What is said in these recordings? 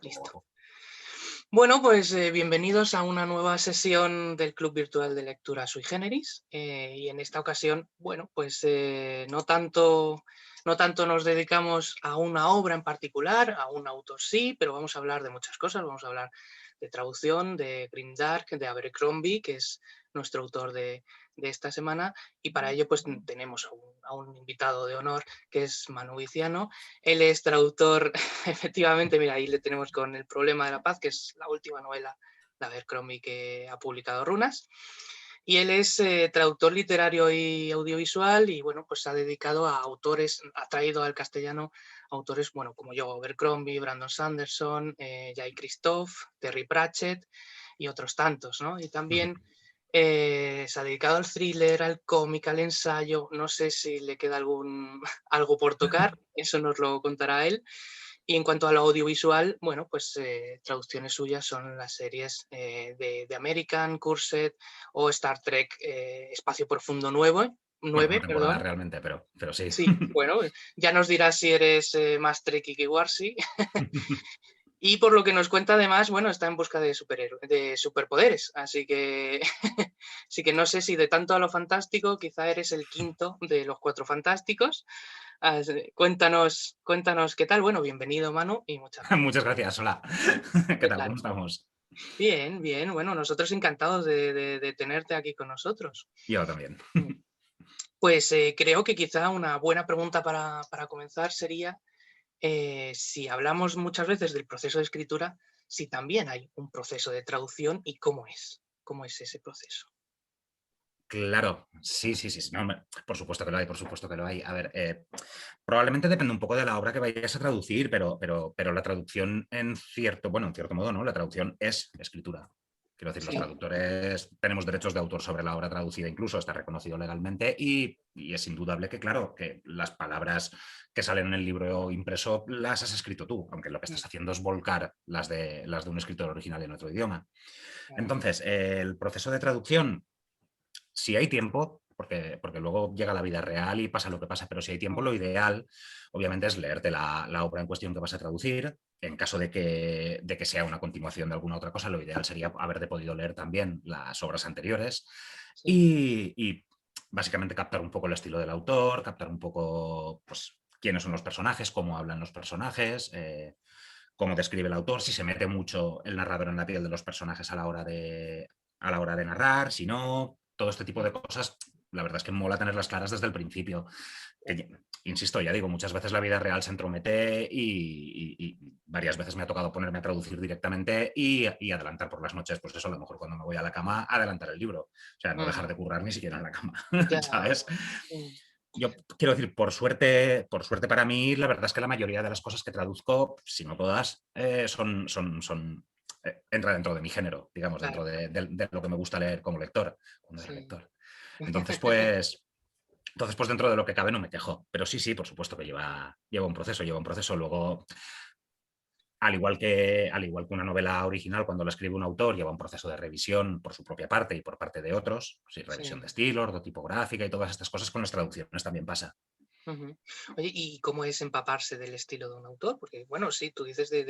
Listo. Bueno, pues bienvenidos a una nueva sesión del Club Virtual de Lectura Sui Generis. Y en esta ocasión, bueno, pues no tanto nos dedicamos a una obra en particular, a un autor sí, pero vamos a hablar de muchas cosas. Vamos a hablar de traducción, de Grimdark, de Abercrombie, que es nuestro autor de esta semana. Y para ello, pues tenemos a un invitado de honor, que es Manu Viciano. Él es traductor, efectivamente, mira, ahí le tenemos con El problema de la paz, que es la última novela de Abercrombie que ha publicado Runas. Y él es traductor literario y audiovisual y, bueno, pues se ha dedicado a autores, ha traído al castellano autores, bueno, como yo, Abercrombie, Brandon Sanderson, Jay Christoph, Terry Pratchett y otros tantos, ¿no? Y también se ha dedicado al thriller, al cómic, al ensayo. No sé si le queda algo por tocar, eso nos lo contará él. Y en cuanto a lo audiovisual, bueno, pues traducciones suyas son las series de American, Cursed o Star Trek Espacio Profundo Bueno, 9, una temporada perdón. realmente, pero sí. Sí, bueno, ya nos dirás si eres más Trekkie que Warsi. Y por lo que nos cuenta además, bueno, está en busca de superpoderes, así que sí que no sé si de tanto a lo fantástico, quizá eres el quinto de los cuatro fantásticos. Cuéntanos qué tal. Bueno, bienvenido, Manu, y muchas gracias. Muchas gracias, hola. ¿Qué tal? Claro. ¿Cómo estamos? Bien, bien. Bueno, nosotros encantados de tenerte aquí con nosotros. Yo también. Mm. Pues creo que quizá una buena pregunta para comenzar sería si hablamos muchas veces del proceso de escritura, si también hay un proceso de traducción y cómo es ese proceso. Claro, sí, sí, sí, sí, no, por supuesto que lo hay, por supuesto que lo hay. A ver, probablemente depende un poco de la obra que vayas a traducir, pero la traducción bueno, en cierto modo, ¿no? La traducción es escritura. Quiero decir, los Sí, traductores tenemos derechos de autor sobre la obra traducida, incluso está reconocido legalmente, y es indudable que, claro, que las palabras que salen en el libro impreso las has escrito tú, aunque lo que mm, estás haciendo es volcar las de un escritor original en otro idioma. claro, Entonces, el proceso de traducción, si hay tiempo, porque luego llega la vida real y pasa lo que pasa, pero si hay tiempo, mm, lo ideal, obviamente, es leerte la obra en cuestión que vas a traducir. En caso de que sea una continuación de alguna otra cosa, lo ideal sería haberte podido leer también las obras anteriores sí, y básicamente captar un poco el estilo del autor, captar un poco, pues, quiénes son los personajes, cómo hablan los personajes, cómo describe el autor, si se mete mucho el narrador en la piel de los personajes a la hora de narrar, si no, todo este tipo mm, de cosas. La verdad es que mola tenerlas claras desde el principio. Insisto, ya digo, muchas veces la vida real se entromete y varias veces me ha tocado ponerme a traducir directamente y adelantar por las noches, pues eso, a lo mejor cuando me voy a la cama, adelantar el libro. O sea, no dejar mm, de currar ni siquiera en la cama, ya, ¿sabes? mm, Yo quiero decir, por suerte para mí, la verdad es que la mayoría de las cosas que traduzco, si no todas, entra dentro de mi género, digamos, dentro claro, de lo que me gusta leer como lector, cuando era sí. lector. Entonces, pues dentro de lo que cabe no me quejo. Pero sí, sí, por supuesto que lleva un proceso, lleva un proceso. Luego, al igual que una novela original, cuando la escribe un autor, lleva un proceso de revisión por su propia parte y por parte de otros. Sí, revisión Sí. de estilo, ortotipográfica y todas estas cosas con las traducciones también pasa. Ujú. Oye, ¿y cómo es empaparse del estilo de un autor? Porque, bueno, sí, tú dices de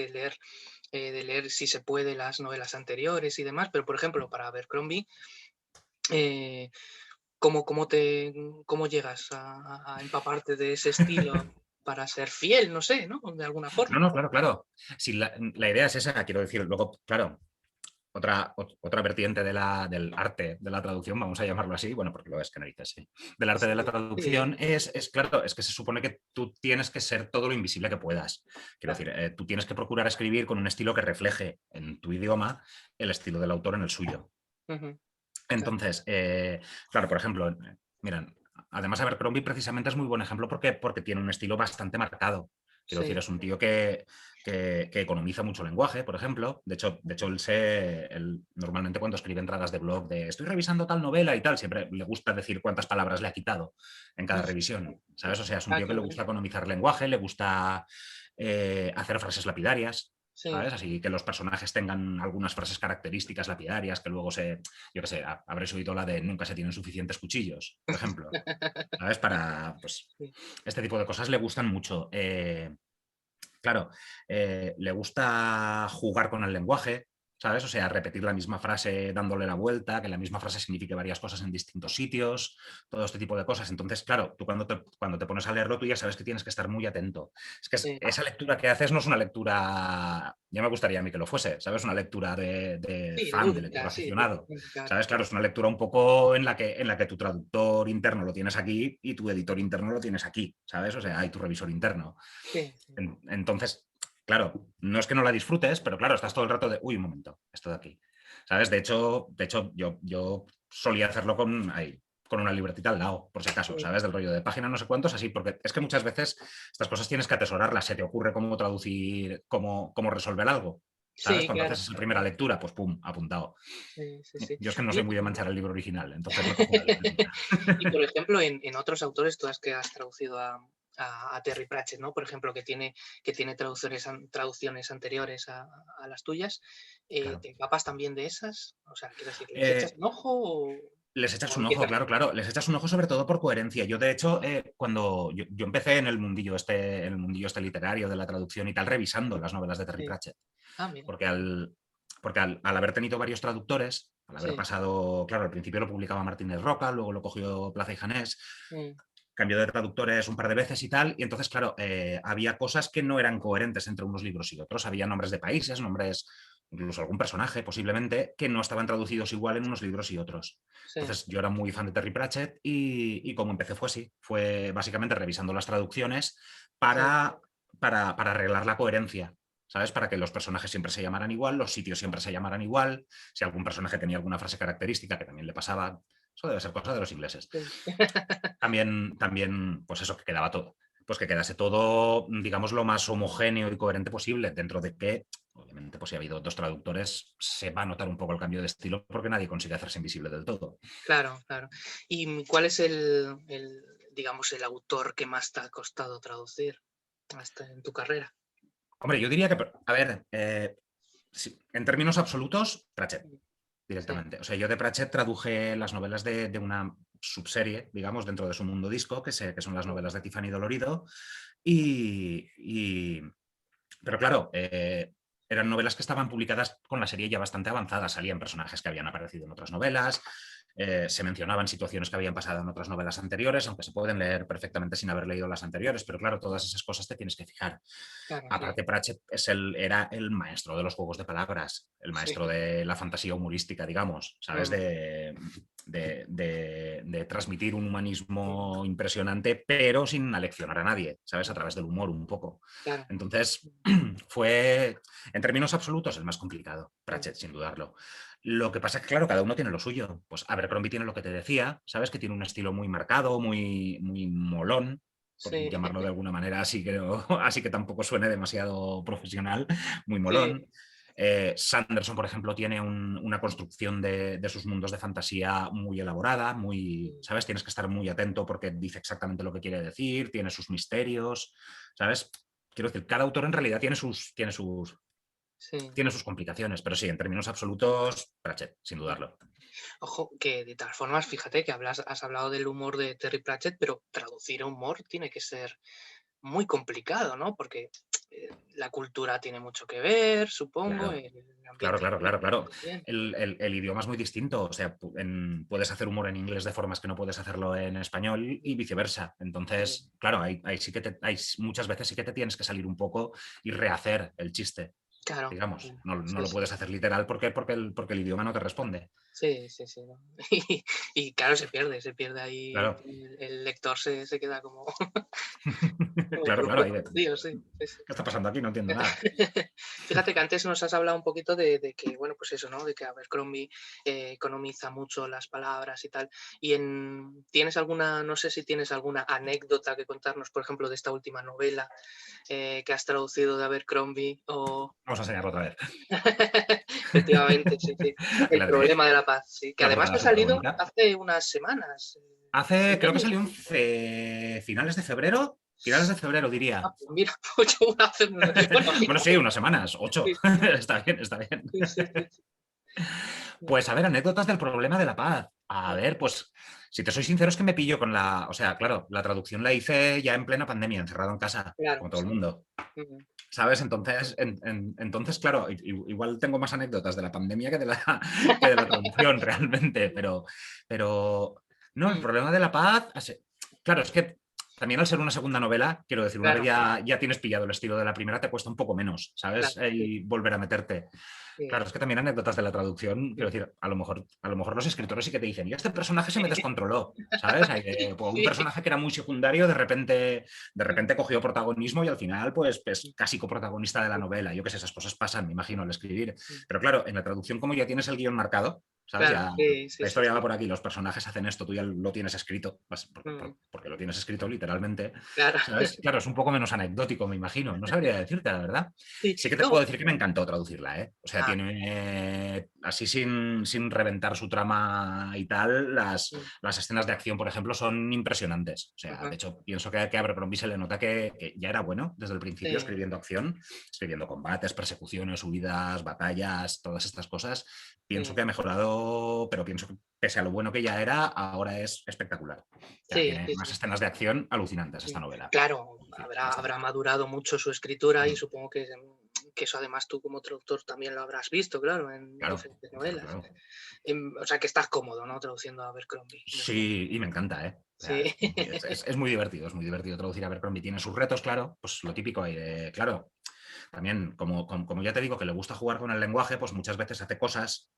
leer si se puede las novelas anteriores y demás, pero, por ejemplo, para Abercrombie, eh, ¿cómo llegas a empaparte de ese estilo para ser fiel? No sé, ¿no? De alguna No, forma. no, claro, claro. Si la idea es esa, quiero decir, luego, claro, otra vertiente del arte de la traducción, vamos a llamarlo así, bueno, porque lo es, que narices, sí. Del arte de la Sí, sí, traducción claro, es que se supone que tú tienes que ser todo lo invisible que puedas. Quiero claro. decir, tú tienes que procurar escribir con un estilo que refleje en tu idioma el estilo del autor en el suyo. Ujú, claro. Entonces, claro, por ejemplo, miren, además Abercrombie precisamente es muy buen ejemplo porque tiene un estilo bastante marcado. Quiero decir, Sí, es un tío que economiza mucho lenguaje, por ejemplo. De hecho, él normalmente cuando escribe entradas de blog de estoy revisando tal novela y tal, siempre le gusta decir cuántas palabras le ha quitado en cada revisión, ¿sabes? O sea, es un tío qué que le bueno. gusta economizar lenguaje, le gusta hacer frases lapidarias. Sí. ¿Sabes? Así que los personajes tengan algunas frases características lapidarias que luego yo qué sé, habréis oído la de nunca se tienen suficientes cuchillos, por ejemplo. ¿Sabes? Pues, Sí. este tipo de cosas le gustan mucho. claro, le gusta jugar con el lenguaje, ¿sabes? O sea, repetir la misma frase dándole la vuelta, que la misma frase signifique varias cosas en distintos sitios, todo este tipo de cosas. Entonces, claro, tú cuando te pones a leerlo, tú ya sabes que tienes que estar muy atento. Es que Sí, esa lectura que haces no es una lectura, ya me gustaría a mí que lo fuese, ¿sabes? Una lectura de sí, fan, de lector lúdica, sí, aficionado. claro. ¿Sabes? Claro, es una lectura un poco en la que tu traductor interno lo tienes aquí y tu editor interno lo tienes aquí, ¿sabes? O sea, hay tu revisor interno. Sí, sí. Entonces, claro, no es que no la disfrutes, pero claro, estás todo el rato de, uy, un momento, esto de aquí. ¿Sabes? De hecho yo solía hacerlo con una libretita al lado, por si acaso, Sí, ¿sabes? Del rollo de página no sé cuántos, así, porque es que muchas veces estas cosas tienes que atesorarlas, se te ocurre cómo traducir, cómo resolver algo, ¿sabes? sí, Cuando claro. haces esa primera lectura, pues pum, apuntado. Sí, sí, sí. Yo es que no soy Oye, muy de manchar el libro original, entonces me cojo una libretita. y por ejemplo, en otros autores, tú has que has traducido a Terry Pratchett, ¿no? Por ejemplo, que tiene traducciones anteriores a las tuyas, Claro. ¿te empapas también de esas? O sea, quiero decir, ¿les echas Eh, un ojo Les o echas un ojo, empiezas? claro, claro. Les echas un ojo sobre todo por coherencia. Yo, de hecho, cuando yo empecé en el mundillo este literario de la traducción y tal, revisando las novelas de Terry Sí. Pratchett. Ah, mira. Porque al haber tenido varios traductores, al haber Sí. pasado, claro, al principio lo publicaba Martínez Roca, luego lo cogió Plaza y Janés, Mm, cambió de traductores un par de veces y tal, y entonces, claro, había cosas que no eran coherentes entre unos libros y otros. Había nombres de países, nombres, incluso algún personaje posiblemente, que no estaban traducidos igual en unos libros y otros. sí. Entonces, yo era muy fan de Terry Pratchett y como empecé fue así, fue básicamente revisando las traducciones Sí. para arreglar la coherencia. ¿Sabes? Para que los personajes siempre se llamaran igual, los sitios siempre se llamaran igual, si algún personaje tenía alguna frase característica, que también le pasaba, eso debe ser cosa de los ingleses. Sí. También, pues eso, que quedaba todo, pues que quedase todo, digamos, lo más homogéneo y coherente posible, dentro de que, obviamente, pues si ha habido dos traductores, se va a notar un poco el cambio de estilo porque nadie consigue hacerse invisible del todo. Claro, claro. ¿Y cuál es digamos, el autor que más te ha costado traducir hasta en tu carrera? Hombre, yo diría que, a ver, en términos absolutos, Pratchett, Mm, sí, directamente. O sea, yo de Pratchett traduje las novelas de una subserie, digamos, dentro de su mundo disco, que son las mm, novelas de Tiffany Dolorido, y, pero claro, eran novelas que estaban publicadas con la serie ya bastante avanzada, salían personajes que habían aparecido en otras novelas, se mencionaban situaciones que habían pasado en otras novelas anteriores, aunque se pueden leer perfectamente sin haber leído las anteriores, pero claro, todas esas cosas te tienes que fijar. claro, sí, Aparte, Pratchett era el maestro de los juegos de palabras, el sí, maestro de la fantasía humorística, digamos, ¿sabes? mm, De transmitir un mm, humanismo impresionante, pero sin aleccionar a nadie, ¿sabes? A través del humor un poco. claro, Entonces, mm, fue, en términos absolutos, el más complicado, mm, Pratchett, sin dudarlo. Lo que pasa es que, claro, cada uno tiene lo suyo. Pues Abercrombie tiene lo que te decía, ¿sabes? Que tiene un estilo muy marcado, muy molón, por sí, llamarlo de alguna manera, así que tampoco suene demasiado profesional, muy sí, molón. Sanderson, por ejemplo, tiene una construcción de sus mundos de fantasía muy elaborada, mm, ¿sabes? Tienes que estar muy atento porque dice exactamente lo que quiere decir, tiene sus misterios, ¿sabes? Quiero decir, cada autor en realidad sí. tiene sus complicaciones, pero sí, en términos absolutos, Pratchett, sin Mm. dudarlo. Ojo, que de todas formas, fíjate que has hablado del humor de Terry Pratchett, pero traducir a humor tiene que ser muy complicado, ¿no? Porque la cultura tiene mucho que ver, supongo, Claro. el Claro, ambiente claro, claro, histórico claro. también. El idioma es muy distinto. O sea, puedes hacer humor en inglés de formas que no puedes hacerlo en español y viceversa. Sí, Entonces, claro, ahí sí que muchas veces sí que te tienes que salir un poco y rehacer el chiste, claro. digamos. No Sí, lo sí. puedes hacer literal porque el idioma no te responde. Sí, sí, sí, ¿no? Y claro, se pierde ahí, Claro, el lector se queda como como claro, claro. perdido, sí, sí, sí. ¿Qué está pasando aquí? No entiendo nada. Fíjate que antes nos has hablado un poquito de que, bueno, pues eso, ¿no? De que Abercrombie economiza mucho las palabras y tal. ¿Tienes alguna, no sé si tienes alguna anécdota que contarnos, por ejemplo, de esta última novela que has traducido de Abercrombie? O... Vamos a enseñarlo otra vez. Efectivamente, sí, sí. El La de problema de la paz, sí. Que la además portada ha es súper salido bonita. hace unas semanas. Creo que ¿Febrero? salió en finales de febrero. Finales de febrero, diría. Ah, pues mira, pues yo hace... Bueno, Bueno, sí, fíjate. unas semanas, 8. Sí, Está bien, está bien. sí, sí, sí, sí. Pues a ver, anécdotas del problema de la paz. A ver, pues si te soy sincero es que me pillo con o sea, claro, la traducción la hice ya en plena pandemia, encerrado en casa, Claro, como todo el sí. mundo. Ujú. ¿sabes? Entonces, claro, igual tengo más anécdotas de la pandemia que de la traducción realmente, pero no, el Mm, problema de la paz, claro, es que también al ser una segunda novela, quiero decir, una vez claro, ya tienes pillado el estilo de la primera, te cuesta un poco menos, ¿sabes? claro, sí, Y volver a meterte. sí. Claro, es que también anécdotas de la traducción, quiero decir, a lo mejor los escritores sí que te dicen, y este personaje se me descontroló, ¿sabes? Pues, un Sí, personaje que era muy secundario, de repente cogió protagonismo y al final, pues casi coprotagonista de la novela. Yo qué sé, esas cosas pasan, me imagino, al escribir. Pero claro, en la traducción, como ya tienes el guión marcado, ¿sabes? claro, Ya sí, sí, la sí, historia va sí. por aquí, los personajes hacen esto, tú ya lo tienes escrito, Mm, porque lo tienes escrito literalmente, claro. ¿sabes? Claro, es un poco menos anecdótico, me imagino. No sabría decirte, la verdad. Sí, Sí que te puedo no. decir que me encantó traducirla, ¿eh? O sea, Ah, tiene, así sin reventar su trama y tal, mm, las escenas de acción, por ejemplo, son impresionantes. O sea, de ajá, hecho, pienso que a Abercrombie se le nota que ya era bueno desde el principio sí, escribiendo acción, escribiendo combates, persecuciones, huidas, batallas, todas estas cosas. Pienso que sí, ha mejorado, pero pienso que pese a lo bueno que ya era, ahora es espectacular. O sea, sí, tiene sí, unas sí. escenas de acción alucinantes esta Mm, novela. claro, Sí, ya está. habrá madurado mucho su escritura y Mm, supongo que eso además tú como traductor también lo habrás visto, claro, en claro, diferentes claro, novelas. claro. O sea, que estás cómodo, ¿no? Traduciendo a Abercrombie en ese Sí, y me encanta, ¿eh? O sea, Sí, es muy divertido traducir a Abercrombie. Tiene sus retos, claro, pues lo típico ahí de, claro, también, como ya te digo, que le gusta jugar con el lenguaje, pues muchas veces hace cosas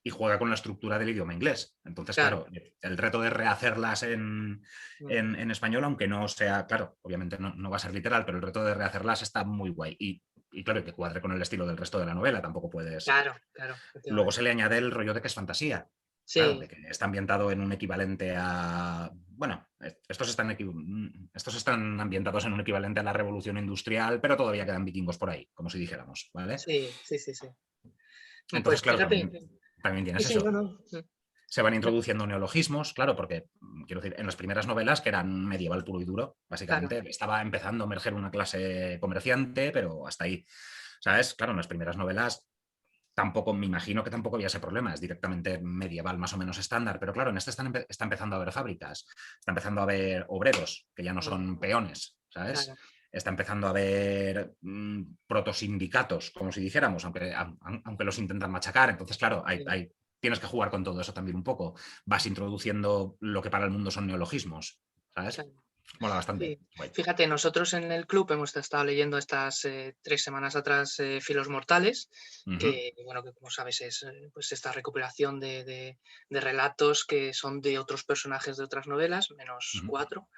y juega con la estructura del idioma inglés. Entonces, claro. claro, el reto de rehacerlas Mm, en español, aunque no sea, claro, obviamente no va a ser literal, pero el reto de rehacerlas está muy guay. Y claro, que cuadre con el estilo del resto de la novela, tampoco puedes. claro, claro, Luego efectivamente. se le añade el rollo de que es fantasía. Claro, de Sí, que está ambientado en un equivalente a. Bueno, estos están ambientados en un equivalente a la revolución industrial, pero todavía quedan vikingos por ahí, como si dijéramos, ¿vale? sí, sí, sí, sí. Entonces, Pues claro, fíjate, también sí, tienes sí, no, eso. no. Se van introduciendo neologismos, claro, porque, quiero decir, en las primeras novelas, que eran medieval puro y duro, Claro, básicamente, estaba empezando a emerger una clase comerciante, pero hasta ahí. ¿Sabes? Claro, en las primeras novelas tampoco, me imagino que tampoco había ese problema, es directamente medieval más o menos estándar, pero claro, en este está empezando a haber fábricas, está empezando a haber obreros, que ya no mm, son peones, ¿sabes? claro, Está empezando a haber protosindicatos, como si dijéramos, aunque los intentan machacar, entonces claro, sí, tienes que jugar con todo eso también un poco, vas introduciendo lo que para el mundo son neologismos, ¿sabes? claro. Mola bastante. Sí, Guay. fíjate, nosotros en el club hemos estado leyendo estas 3 semanas atrás Filos Mortales, Ujú, que, bueno, que como sabes es pues esta recopilación de relatos que son de otros personajes de otras novelas, menos ujú, 4.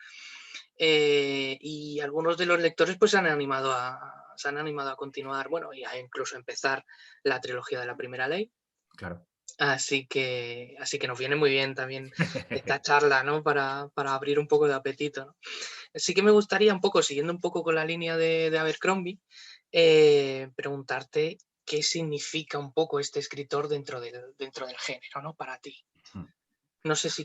Y algunos de los lectores pues se han animado a continuar, bueno, y a incluso empezar la trilogía de la Primera Ley. claro. Así que nos viene muy bien también esta charla, ¿no? Para abrir un poco de apetito, ¿no? Sí que me gustaría un poco, siguiendo un poco con la línea de Abercrombie, preguntarte qué significa un poco este escritor dentro del género, ¿no? Para ti. No sé si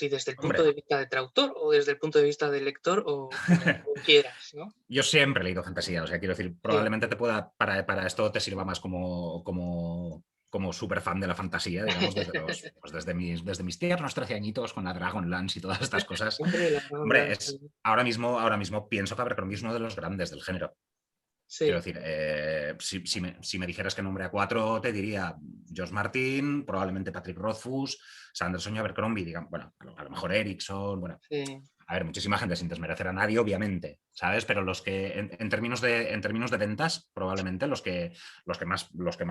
desde el punto Hombre, de vista de traductor o desde el punto de vista del lector o como quieras, ¿no? yo siempre he leído fantasía, o sea, quiero decir, Sí, probablemente te pueda, para esto te sirva más como súper fan de la fantasía, digamos, desde mis tiernos 13 añitos con la Dragonlance y todas estas cosas. hombre, la Hombre, Dragonlance, ahora mismo pienso que Abercrombie es uno de los grandes del género. Quiero sí, decir, si me dijeras que nombre a cuatro, te diría George Martin, probablemente Patrick Rothfuss, Sanderson y Abercrombie, digamos, bueno, a lo mejor Erickson, bueno, sí, a ver, muchísima gente sin desmerecer a nadie, obviamente, ¿sabes? Pero los que, en términos de ventas, probablemente los que más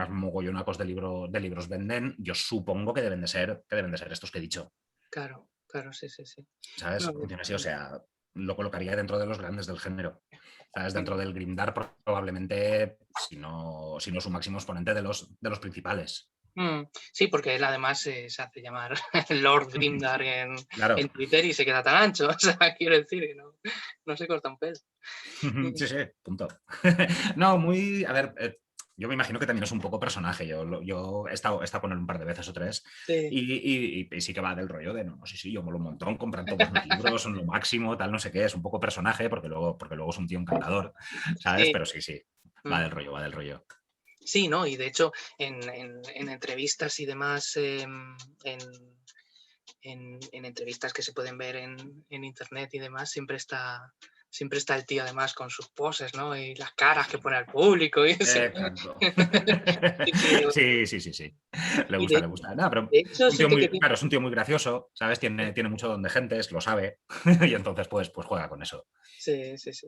mogollonacos de libros venden, yo supongo que deben de ser estos que he dicho, claro, claro, sí, sí, sí. ¿sabes? No, Funciona así, o sea, lo colocaría dentro de los grandes del género. ¿Sabes? Dentro mm. del Grimdark, probablemente, si no su máximo exponente de los principales. Sí, porque él además se hace llamar Lord Grimdark en Claro. Twitter y se queda tan ancho, o sea, quiero decir que no se corta un pelo. Mm, Sí, sí, punto. No, a ver, yo me imagino que también es un poco personaje. Yo he estado con él un par de veces o tres sí, y sí que va del rollo de, no, sí, sí, yo molo un montón, compran todos mis libros, son lo máximo, tal, no sé qué, es un poco personaje porque luego es un tío encantador, ¿sabes? sí, Pero sí, sí, va mm. del rollo, va del rollo. Sí, ¿no? Y de hecho, en entrevistas y demás, en entrevistas que se pueden ver en internet y demás, siempre está el tío además con sus poses, ¿no? Y las caras que pone al público y eso. Exacto. Sí, sí, Sí, sí, sí, sí. Le y gusta, le gusta. No, pero de hecho un sí tío te muy, quería. claro, es un tío muy gracioso, ¿sabes? Tiene mucho don de gentes, lo sabe. Y entonces, pues juega con eso. Sí, sí, sí.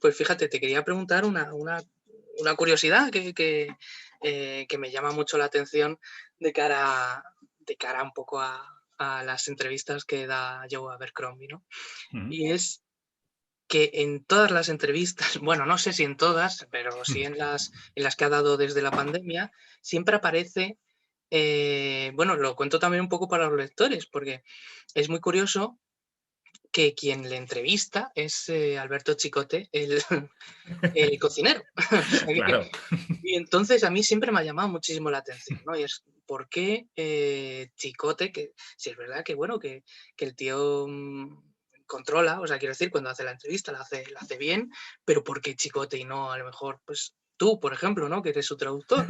Pues fíjate, te quería preguntar una curiosidad que me llama mucho la atención de cara un poco a las entrevistas que da Joe Abercrombie, ¿no? Ujú. Y es que en todas las entrevistas, bueno, no sé si en todas, pero sí en las que ha dado desde la pandemia, siempre aparece, bueno, lo cuento también un poco para los lectores, porque es muy curioso que quien le entrevista es Alberto Chicote, el cocinero. O sea que, Claro. y entonces a mí siempre me ha llamado muchísimo la atención, ¿no? Y es por qué Chicote, que si es verdad que, bueno, que el tío controla, o sea, quiero decir, cuando hace la entrevista la hace bien, pero ¿por qué Chicote y no a lo mejor, pues tú, por ejemplo, ¿no? Que eres su traductor.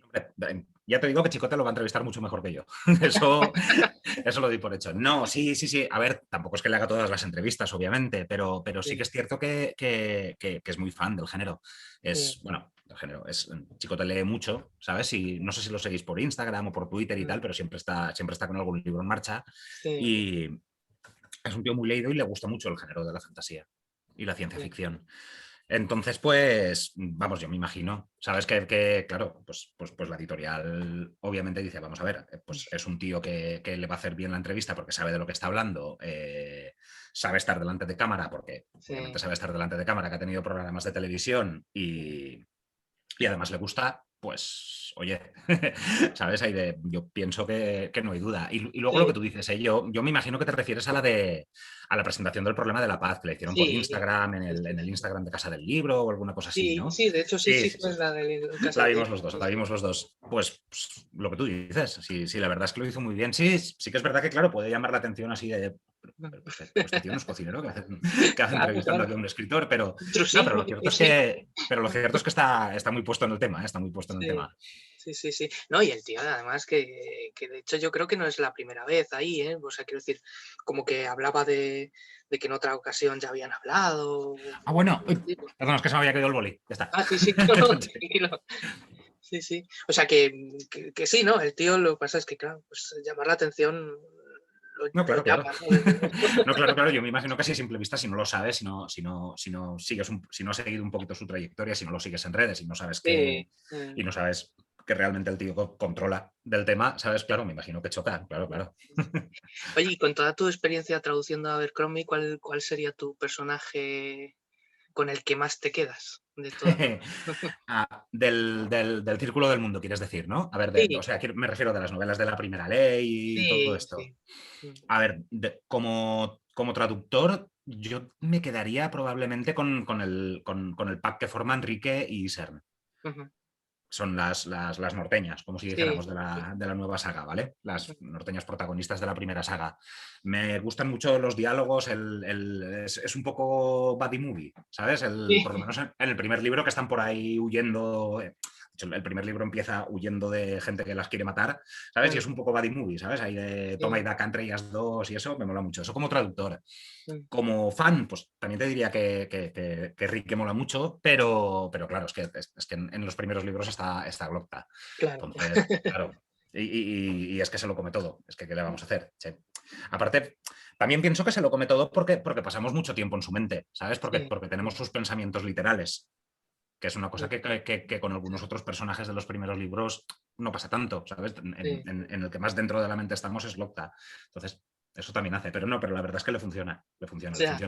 Hombre, ya te digo que Chicote lo va a entrevistar mucho mejor que yo. Eso, eso lo doy por hecho. No, sí, sí, sí. A ver, tampoco es que le haga todas las entrevistas, obviamente, pero sí que Sí, es cierto que es muy fan del género. sí, Es, bueno, del género. Chicote lee mucho, ¿sabes? Y no sé si lo seguís por Instagram o por Twitter y mm, tal, pero siempre está con algún libro en marcha. sí, Y es un tío muy leído y le gusta mucho el género de la fantasía y la ciencia sí, ficción. Entonces, pues, vamos, yo me imagino, sabes claro, pues la editorial obviamente dice, vamos a ver, pues es un tío que le va a hacer bien la entrevista porque sabe de lo que está hablando, sabe estar delante de cámara porque obviamente sí, sabe estar delante de cámara, que ha tenido programas de televisión y además le gusta, pues, oye, ¿sabes? Yo pienso que no hay duda. Y luego lo sí, que tú dices, yo me imagino que te refieres a la presentación del problema de la paz que le hicieron por sí, Instagram, sí, en el sí, Instagram de Casa del Libro o alguna cosa así, sí, ¿no? sí, de hecho sí, Sí, sí, sí, sí. pues la del Casa La del vimos Libro, los dos, sí, la sí. vimos los dos. Pues, lo que tú dices, sí, sí, la verdad es que lo hizo muy bien. Sí, sí que es verdad que, claro, puede llamar la atención así de. Pero este tío no es cocinero, que hace Claro, entrevistando claro, aquí a un escritor, pero no, intrusivo, sí. pero lo cierto es que está muy puesto en el tema, está muy puesto en el Sí, tema. sí, sí, sí. No, y el tío además que de hecho yo creo que no es la primera vez ahí, ¿eh? O sea, quiero decir, como que hablaba de que en otra ocasión ya habían hablado Ah, o bueno, algo uy, así, pues. perdón, es que se me había caído el boli, ya está. Ah, sí, sí, no, no, tranquilo. Sí, sí. O sea, que sí, ¿no? El tío lo que pasa es que, claro, pues llamar la atención No, lo claro, claro. llama, ¿no? Desde luego. No, claro, claro. Yo me imagino que así a simple vista, si no lo sabes, si no sigues si no has seguido un poquito su trayectoria, si no lo sigues en redes y no sabes Sí, y no sabes que realmente el tío controla del tema, ¿sabes? Claro, me imagino que choca, claro, sí, claro. sí, sí. Oye, y con toda tu experiencia traduciendo a Abercrombie, ¿cuál sería tu personaje con el que más te quedas de todos los? Del círculo del mundo, quieres decir, ¿no? A ver, o Sí, sea, me refiero de las novelas de la primera ley y todo sí, esto. sí. Mm, A ver, como traductor, yo me quedaría probablemente con el pack que forma Enrique y Cern. ujú. Son las norteñas, como si Sí, dijéramos de sí. la nueva saga, ¿vale? Las Ujú. norteñas protagonistas de la primera saga. Me gustan mucho los diálogos, es un poco buddy movie, ¿sabes? Por lo Sí, menos en el primer libro que están por ahí huyendo. De hecho, el primer libro empieza huyendo de gente que las quiere matar, ¿sabes? Y mm, es un poco buddy movie, ¿sabes? Ahí de toma y sí, daca entre ellas dos y eso me mola mucho. Eso como traductor. mm, Como fan, pues también te diría que Rick mola mucho, pero claro, es que en los primeros libros está Glocta. claro. Entonces, claro, y es que se lo come todo. Es que, ¿qué le vamos a hacer? Sí. Aparte, también pienso que se lo come todo porque pasamos mucho tiempo en su mente, ¿sabes? Sí, Porque tenemos sus pensamientos literales, que es una cosa sí, que con algunos otros personajes de los primeros libros no pasa tanto, ¿sabes? sí. En el que más dentro de la mente estamos es Locta. Entonces, eso también hace, pero la verdad es que O le sea, funciona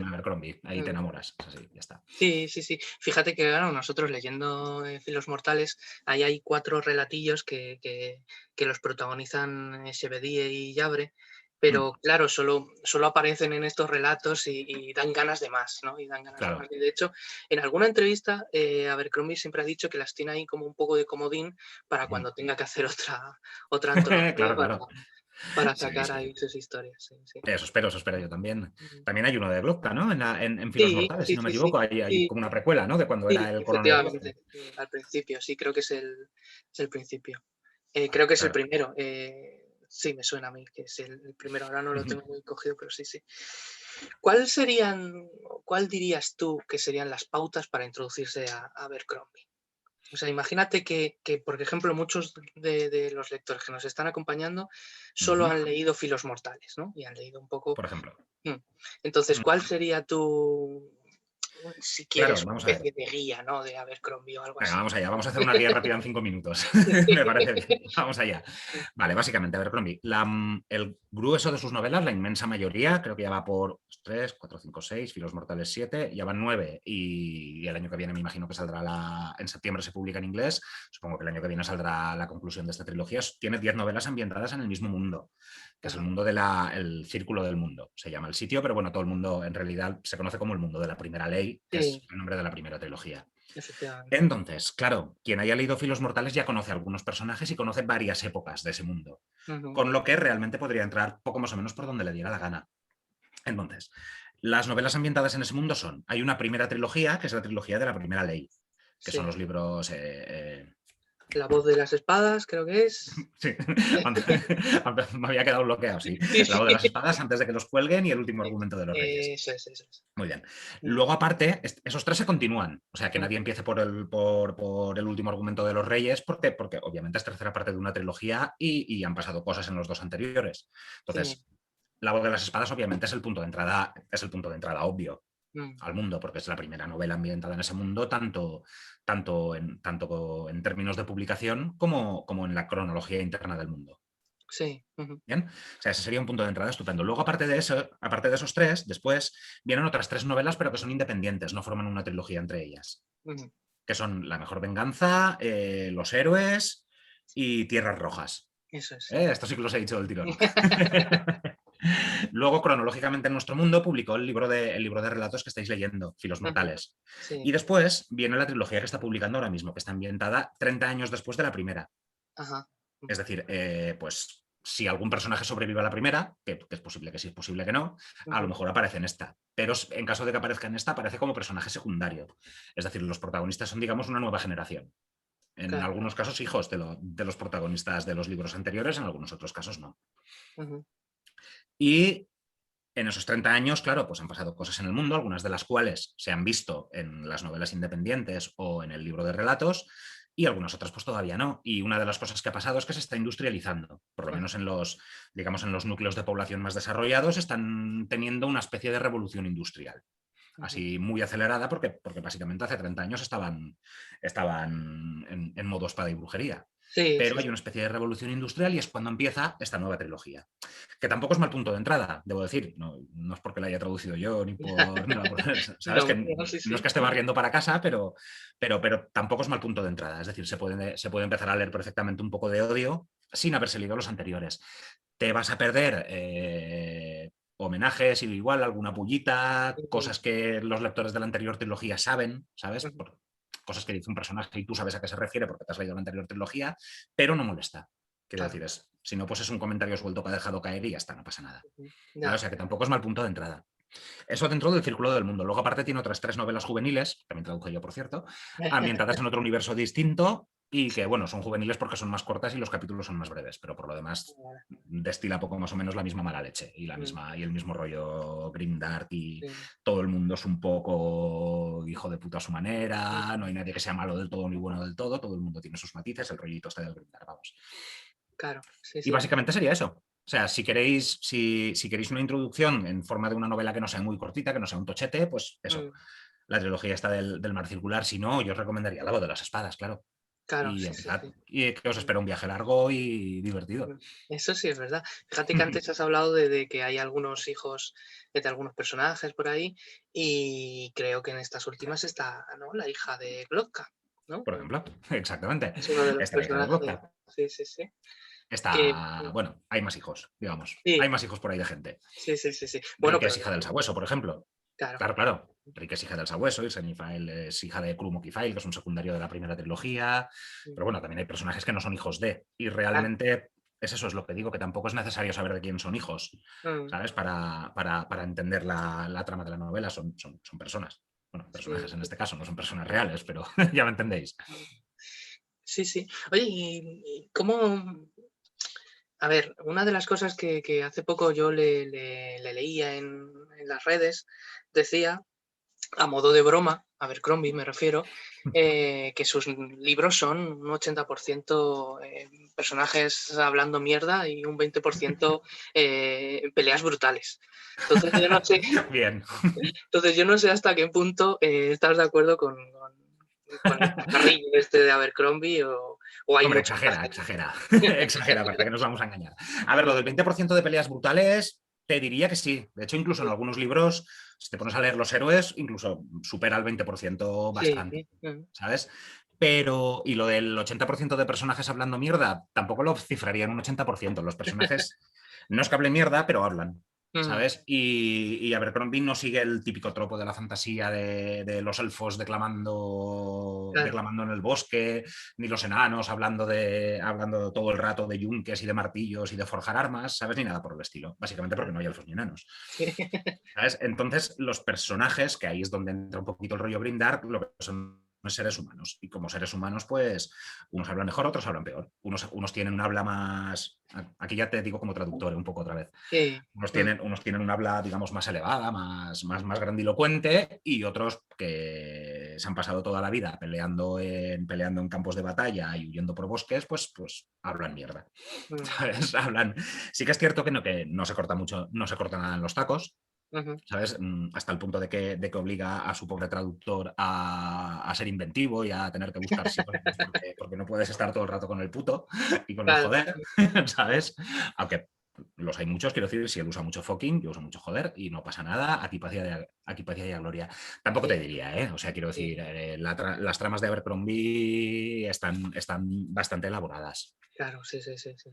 a Abercrombie, ahí te mm, enamoras, es así, ya está. sí, sí, sí. Fíjate que, claro, nosotros leyendo Filos Mortales, ahí hay 4 relatillos que los protagonizan Sebedie y Llabre, Mm, pero claro, solo aparecen en estos relatos y dan ganas de más, ¿no? Y dan ganas de más. claro, Y de hecho, en alguna entrevista, Abercrombie siempre ha dicho que las tiene ahí como un poco de comodín para mm. cuando tenga que hacer otra antología Claro, claro. para Sí, sacar sí. ahí sus historias. Sí, sí. Eso espero yo también. Mm. También hay uno de Glocta, ¿no? En Filos Sí, Mortales, si sí, no me sí, sí. equivoco, hay Sí, como una precuela, ¿no? De cuando era sí, el coronel Glocta. efectivamente, al principio, sí, creo que es el principio. Creo que es el Claro. primero, sí, me suena a mí que es el primero, ahora no lo tengo muy cogido, pero sí, sí. ¿Cuál dirías tú que serían las pautas para introducirse a Abercrombie? O sea, imagínate que, por ejemplo, muchos de los lectores que nos están acompañando solo Ujú. han leído Filos Mortales, ¿no? Y han leído un poco. Por ejemplo. mm. Entonces, Mm, ¿cuál sería si Claro, quieres, una vamos a ver. especie de guía, ¿no? De Abercrombie o algo Venga, así. vamos allá. Vamos a hacer una guía rápida en 5 minutos. Me parece bien. Vamos allá. Vale, básicamente, Abercrombie. El grueso de sus novelas, la inmensa mayoría, creo que ya va por 3, 4, 5, 6, Filos Mortales 7, ya van 9 y el año que viene me imagino que saldrá en septiembre se publica en inglés, supongo que el año que viene saldrá la conclusión de esta trilogía. Tiene 10 novelas ambientadas en el mismo mundo, que es el Ajá, mundo el círculo del mundo, se llama el sitio, pero bueno, todo el mundo en realidad se conoce como el mundo de la primera ley, que es sí, el nombre de la primera trilogía. efectivamente. Entonces, claro, quien haya leído Filos Mortales ya conoce algunos personajes y conoce varias épocas de ese mundo, Ujú, con lo que realmente podría entrar poco más o menos por donde le diera la gana. Entonces, las novelas ambientadas en ese mundo hay una primera trilogía, que es la trilogía de la primera ley, que son sí. los libros... La voz de las espadas, creo que es. sí, me había quedado bloqueado, sí. Sí, La sí. voz de las espadas antes de que los cuelguen y el último argumento de los reyes. Eso es, eso es. Muy bien. Mm, Luego, aparte, esos tres se continúan. O sea, que nadie ujú, empiece por el último argumento de los Reyes, porque obviamente es tercera parte de una trilogía y han pasado cosas en los dos anteriores. sí. Entonces, la voz de las espadas, obviamente, es el punto de entrada, obvio Mm, al mundo, porque es la primera novela ambientada en ese mundo, tanto en términos de publicación como en la cronología interna del mundo. sí. Ujú, Bien, o sea, ese sería un punto de entrada estupendo. Luego, aparte de eso, aparte de esos tres, después vienen otras tres novelas, pero que son independientes, no forman una trilogía entre ellas, ujú, que son La mejor venganza, Los héroes y Tierras Rojas. eso es, sí. Esto sí que los he dicho del tirón. Luego, cronológicamente en nuestro mundo, publicó el libro de relatos que estáis leyendo, Filos Ujú, Mortales. Y sí. después viene la trilogía que está publicando ahora mismo, que está ambientada 30 años después de la primera. Ajá. Es Ujú, decir, pues si algún personaje sobrevive a la primera, que es posible que sí, es posible que no, a lo ujú, mejor aparece en esta. Pero en caso de que aparezca en esta, aparece como personaje secundario. Es decir, los protagonistas son, digamos, una nueva generación. En claro. algunos casos, hijos de los protagonistas de los libros anteriores, en algunos otros casos no. Ujú, Y en esos 30 años, claro, pues han pasado cosas en el mundo, algunas de las cuales se han visto en las novelas independientes o en el libro de relatos, y algunas otras pues todavía no. Y una de las cosas que ha pasado es que se está industrializando, por lo ujú, menos digamos, en los núcleos de población más desarrollados, están teniendo una especie de revolución industrial. ujú. Así muy acelerada, porque básicamente hace 30 años estaban en modo espada y brujería. Sí, Pero sí, hay sí. una especie de revolución industrial y es cuando empieza esta nueva trilogía. Que tampoco es mal punto de entrada, debo decir. No, no es porque la haya traducido yo, sabes No, que no, sí, no es sí. que esté barriendo para casa, pero tampoco es mal punto de entrada. Es decir, se puede empezar a leer perfectamente un poco de odio sin haberse leído los anteriores. Te vas a perder homenajes y igual alguna pullita, Ujú, cosas que los lectores de la anterior trilogía saben, ¿sabes? ujú, Cosas que dice un personaje y tú sabes a qué se refiere porque te has leído la anterior trilogía, pero no molesta. Quiero claro. decir, si no, pues es un comentario suelto que ha dejado caer y ya está, no pasa nada. Ujú, ¿Vale? O ya. sea que tampoco es mal punto de entrada. Eso dentro del círculo del mundo. Luego, aparte, tiene otras tres novelas juveniles, también traduje yo, por cierto, ambientadas en otro universo distinto y que, Sí, bueno, son juveniles porque son más cortas y los capítulos son más breves, pero por lo demás vale. destila poco más o menos la misma mala leche Mm, y el mismo rollo grimdark y sí. todo el mundo es un poco hijo de puta a su manera, no Ujú, hay nadie que sea malo del todo ni bueno del todo el mundo tiene sus matices, el rollito está del grimdark, vamos. claro, sí, Y sí. básicamente sería eso. O sea, si queréis una introducción en forma de una novela que no sea muy cortita, que no sea un tochete, pues eso, Mm, la trilogía está del Mar Circular. Si no, yo os recomendaría La Voz de las Espadas, claro. claro, Y sí, sí, empezad. sí. Y que os espera un viaje largo y divertido. Mm, eso sí es verdad. Fíjate que antes has hablado de que hay algunos hijos de algunos personajes por ahí, y creo que en estas últimas está, ¿no? La hija de Glocka, ¿no? Por ejemplo, exactamente. Es uno de los Está la hija de personajes. Glocta. Sí, sí, sí. Que Está, bueno, hay más hijos, digamos. Hay sí, más hicos por ahí de gente. sí, sí, sí, sí. Bueno, Rique pero es hija del sabueso, por ejemplo. claro. Claro, claro. Rick es hija del sabueso y Senifael es hija de Krumo Kifail, que es un secundario de la primera trilogía. Mm, Pero bueno, también hay personajes que no son hijos de. Y claro. realmente es lo que digo, que tampoco es necesario saber de quién son hijos, Mm, ¿sabes? Para entender la trama de la novela. Son personas. Bueno, sí, personajes en sí. este caso, no son personas reales, pero ya me entendéis. Mm, sí, sí. Oye, ¿y cómo? A ver, una de las cosas que hace poco yo le leía en las redes, decía, a modo de broma, Abercrombie me refiero, que sus libros son un 80% personajes hablando mierda y un 20% peleas brutales. Entonces yo no sé, Bien. entonces yo no sé hasta qué punto estás de acuerdo con el carrillo este de Abercrombie o hay Hombre, mucho exagera, margen. exagera. Exagera, para que nos vamos a engañar. A ver, lo del 20% de peleas brutales, te diría que sí. De hecho, incluso en algunos libros, si te pones a leer los héroes, incluso supera el 20% Sí, bastante, sí, ¿sabes? Pero, y lo del 80% de personajes hablando mierda, tampoco lo cifraría en un 80%. Los personajes no es que hablen mierda, pero hablan. ¿Sabes? Y Abercrombie no sigue el típico tropo de la fantasía de los elfos claro. declamando en el bosque, ni los enanos hablando todo el rato de yunques y de martillos y de forjar armas, ¿sabes? Ni nada por el estilo. Básicamente porque no hay elfos ni enanos. ¿Sabes? Entonces, los personajes, que ahí es donde entra un poquito el rollo Grimdark, lo que son seres humanos. Y como seres humanos, pues, unos hablan mejor, otros hablan peor. Unos tienen un habla más... Aquí ya te digo como traductor, un poco otra vez. Sí, Unos tienen un habla, digamos, más elevada, más grandilocuente, y otros que se han pasado toda la vida peleando en campos de batalla y huyendo por bosques, pues hablan mierda. ¿Sabes? Hablan... Sí que es cierto que no se corta mucho, no se corta nada en los tacos, ¿sabes? Hasta el punto de que obliga a su pobre traductor a ser inventivo y a tener que buscar sinónimos porque no puedes estar todo el rato con el puto y con el claro. joder, ¿sabes? Aunque los hay muchos, quiero decir, si él usa mucho fucking, yo uso mucho joder y no pasa nada, aquí paciencia y a gloria. Tampoco te Sí, diría, ¿eh? O sea, quiero sí, decir, las tramas de Abercrombie están bastante elaboradas. claro, sí, sí, sí, sí.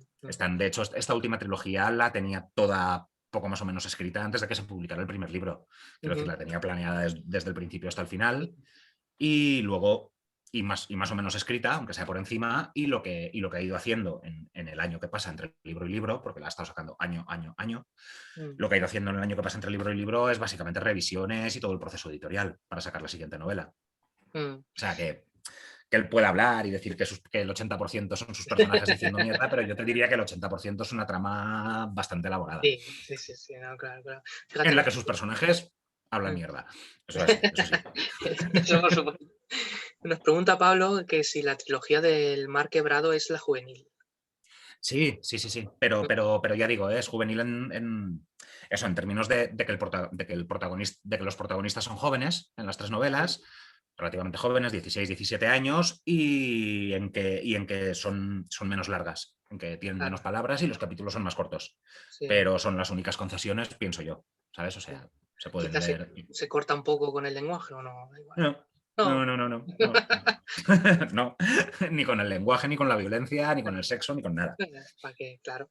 De hecho, esta última trilogía la tenía toda poco más o menos escrita antes de que se publicara el primer libro. Quiero decir, Ujú. la tenía planeada desde el principio hasta el final y luego, y más o menos escrita, aunque sea por encima, y lo que ha ido haciendo en el año que pasa entre libro y libro, porque la ha estado sacando año, Mm, lo que ha ido haciendo en el año que pasa entre libro y libro es básicamente revisiones y todo el proceso editorial para sacar la siguiente novela. mm. O sea que él puede hablar y decir que el 80% son sus personajes diciendo mierda, pero yo te diría que el 80% es una trama bastante elaborada, Sí, sí, sí, sí, no, claro, claro. en Fíjate la que que sus personajes hablan mm. mierda. Eso sí. Eso por supuesto. Nos pregunta Pablo que si la trilogía del Mar Quebrado es la juvenil. Sí, sí, sí, sí. Pero ya digo, es juvenil eso, en términos de que los protagonistas son jóvenes en las tres Mm, novelas, relativamente jóvenes, 16, 17 años, y en que son menos largas, en que tienen claro, menos palabras y los capítulos son más cortos. sí. Pero son las únicas concesiones, pienso yo, ¿sabes? O Mm. sea, se pueden Quizás se leer. se corta un poco con el lenguaje, ¿o no? Da igual. No, No. no, no, no, no, no. No, ni con el lenguaje, ni con la violencia, ni con el sexo, ni con nada. ¿Para qué? Claro,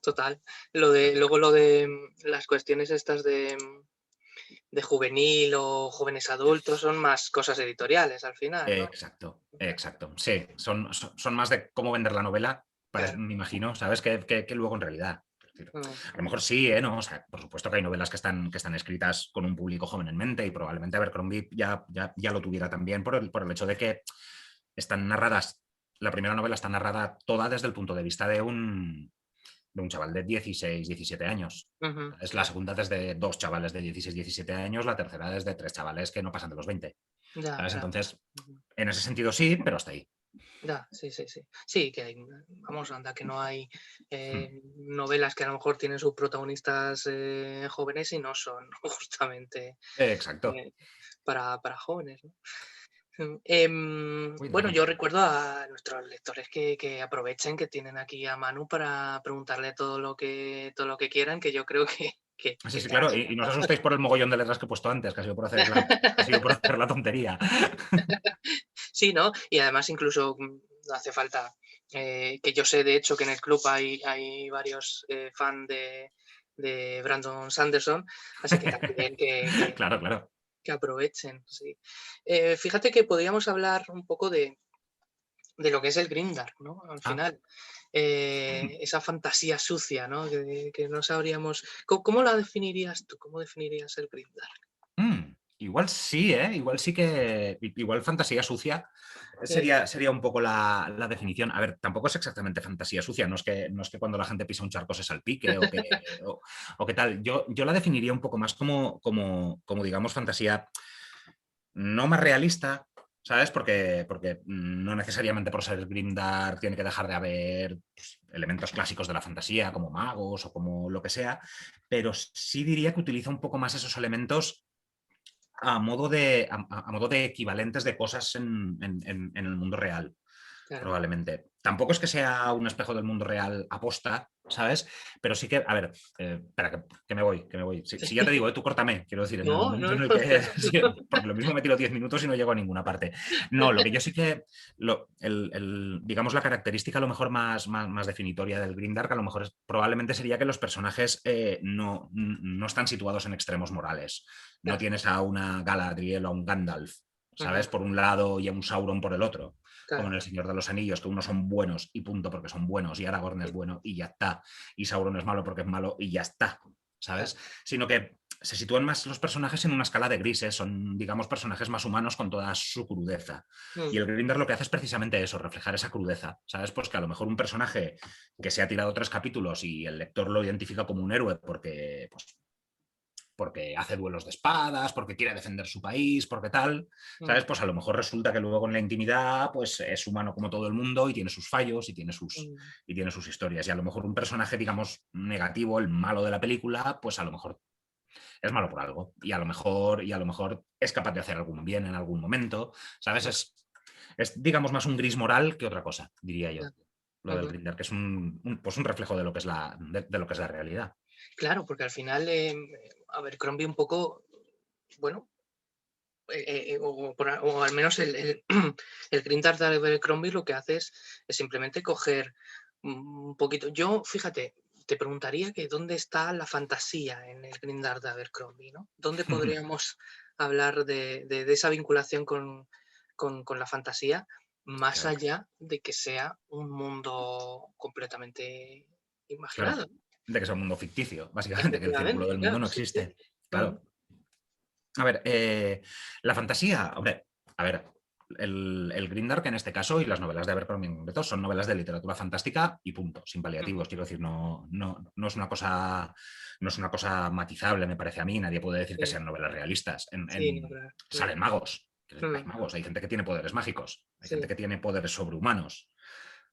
total. Luego lo de las cuestiones estas de juvenil o jóvenes adultos son más cosas editoriales al final, ¿no? Exacto, exacto. Sí, son más de cómo vender la novela, Claro. me imagino, ¿sabes? Que luego en realidad. Es decir, Mm, a lo mejor sí, ¿eh? ¿No? O sea, por supuesto que hay novelas que están escritas con un público joven en mente y probablemente Abercrombie ya lo tuviera también por el hecho de que están narradas, la primera novela está narrada toda desde el punto de vista de un chaval de 16, 17 años. Es la claro. segunda desde dos chavales de 16, 17 años, la tercera desde tres chavales que no pasan de los 20. Ya, ¿Sabes? ya. Entonces, Ujú. en ese sentido sí, pero hasta ahí. Ya, sí, sí, sí. Sí, que hay, vamos, anda, que no hay Hmm. novelas que a lo mejor tienen sus protagonistas jóvenes y no son justamente Exacto. eh, para jóvenes, ¿no? Uy, Bueno, Dragon. yo recuerdo a nuestros lectores que aprovechen que tienen aquí a Manu para preguntarle todo lo que quieran, que yo creo que Sí, sí, estará claro. Y no os asustéis por el mogollón de letras que he puesto antes, que ha sido por hacer la tontería. Sí, ¿no? Y además incluso no hace falta, que yo sé de hecho que en el club hay varios fan de Brandon Sanderson, así que también Claro, claro. que aprovechen, sí. Fíjate que podríamos hablar un poco de lo que es el grimdark, ¿no? Al Ah. final, esa fantasía sucia, ¿no? Que no sabríamos. ¿Cómo la definirías tú? ¿Cómo definirías el grimdark? Mm. Igual sí, ¿eh? Igual sí que... Igual fantasía sucia Sí, sería un poco la definición. A ver, tampoco es exactamente fantasía sucia, no es que cuando la gente pisa un charco se salpique o que tal. Yo la definiría un poco más como digamos, fantasía no más realista, ¿sabes? Porque no necesariamente por ser grimdark tiene que dejar de haber pues, elementos clásicos de la fantasía, como magos o como lo que sea, pero sí diría que utiliza un poco más esos elementos a modo de equivalentes de cosas en el mundo real, claro. probablemente. Tampoco es que sea un espejo del mundo real aposta, ¿sabes? Pero sí que, a ver, espera, que me voy, que me voy. Si ya te digo, tú córtame, quiero decir, en el No, momento no, en no, el que, claro. sí, porque lo mismo me tiro 10 minutos y no llego a ninguna parte. No, lo que yo sí que, digamos, la característica a lo mejor más definitoria del Grimdark, a lo mejor probablemente sería que los personajes no están situados en extremos morales. No Claro. tienes a una Galadriel o a un Gandalf, ¿sabes? Ujú, Por un lado y a un Sauron por el otro, como en claro. El Señor de los Anillos, que unos son buenos y punto porque son buenos, y Aragorn es Sí, bueno y ya está, y Sauron es malo porque es malo y ya está, claro. ¿sabes? Sino que se sitúan más los personajes en una escala de grises, son, digamos, personajes más humanos con toda su crudeza. Y Mm, el Grindr lo que hace es precisamente eso, reflejar esa crudeza, ¿sabes? Pues que a lo mejor un personaje que se ha tirado 3 capítulos y el lector lo identifica como un héroe porque hace duelos de espadas, porque quiere defender su país, porque tal, mm, ¿sabes? Pues a lo mejor resulta que luego en la intimidad pues es humano como todo el mundo y tiene sus fallos mm. y tiene sus historias. Y a lo mejor un personaje, digamos, negativo, el malo de la película, pues a lo mejor es malo por algo y a lo mejor es capaz de hacer algún bien en algún momento, ¿sabes? Claro, Es digamos, más un gris moral que otra cosa, diría yo. claro. Lo del Ujú. Grindr, que es pues un reflejo de lo que es de lo que es la realidad. Claro, porque al final, Abercrombie un poco, bueno, o al menos el Green Dart de Abercrombie lo que hace es simplemente coger un poquito. Yo, fíjate, te preguntaría que dónde está la fantasía en el Green Dart de Abercrombie, ¿no? ¿Dónde podríamos hablar de esa vinculación con la fantasía, más Claro, allá de que sea un mundo completamente claro. imaginado? De que es un mundo ficticio, básicamente, que el círculo Efectivamente, del mundo claro, no sí, sí. existe. Ujú, Claro. A ver, la fantasía, hombre, a ver, el Grimdark en este caso y las novelas de Abercrombie en concreto son novelas de literatura fantástica y punto, sin ujú. paliativos. Quiero decir, no es una cosa, no es una cosa matizable, me parece a mí. Nadie puede decir que Sí, sean novelas realistas. sí, no, claro. Salen magos, hay Mm, magos, hay gente que tiene poderes mágicos, hay gente sí, que tiene poderes sobrehumanos.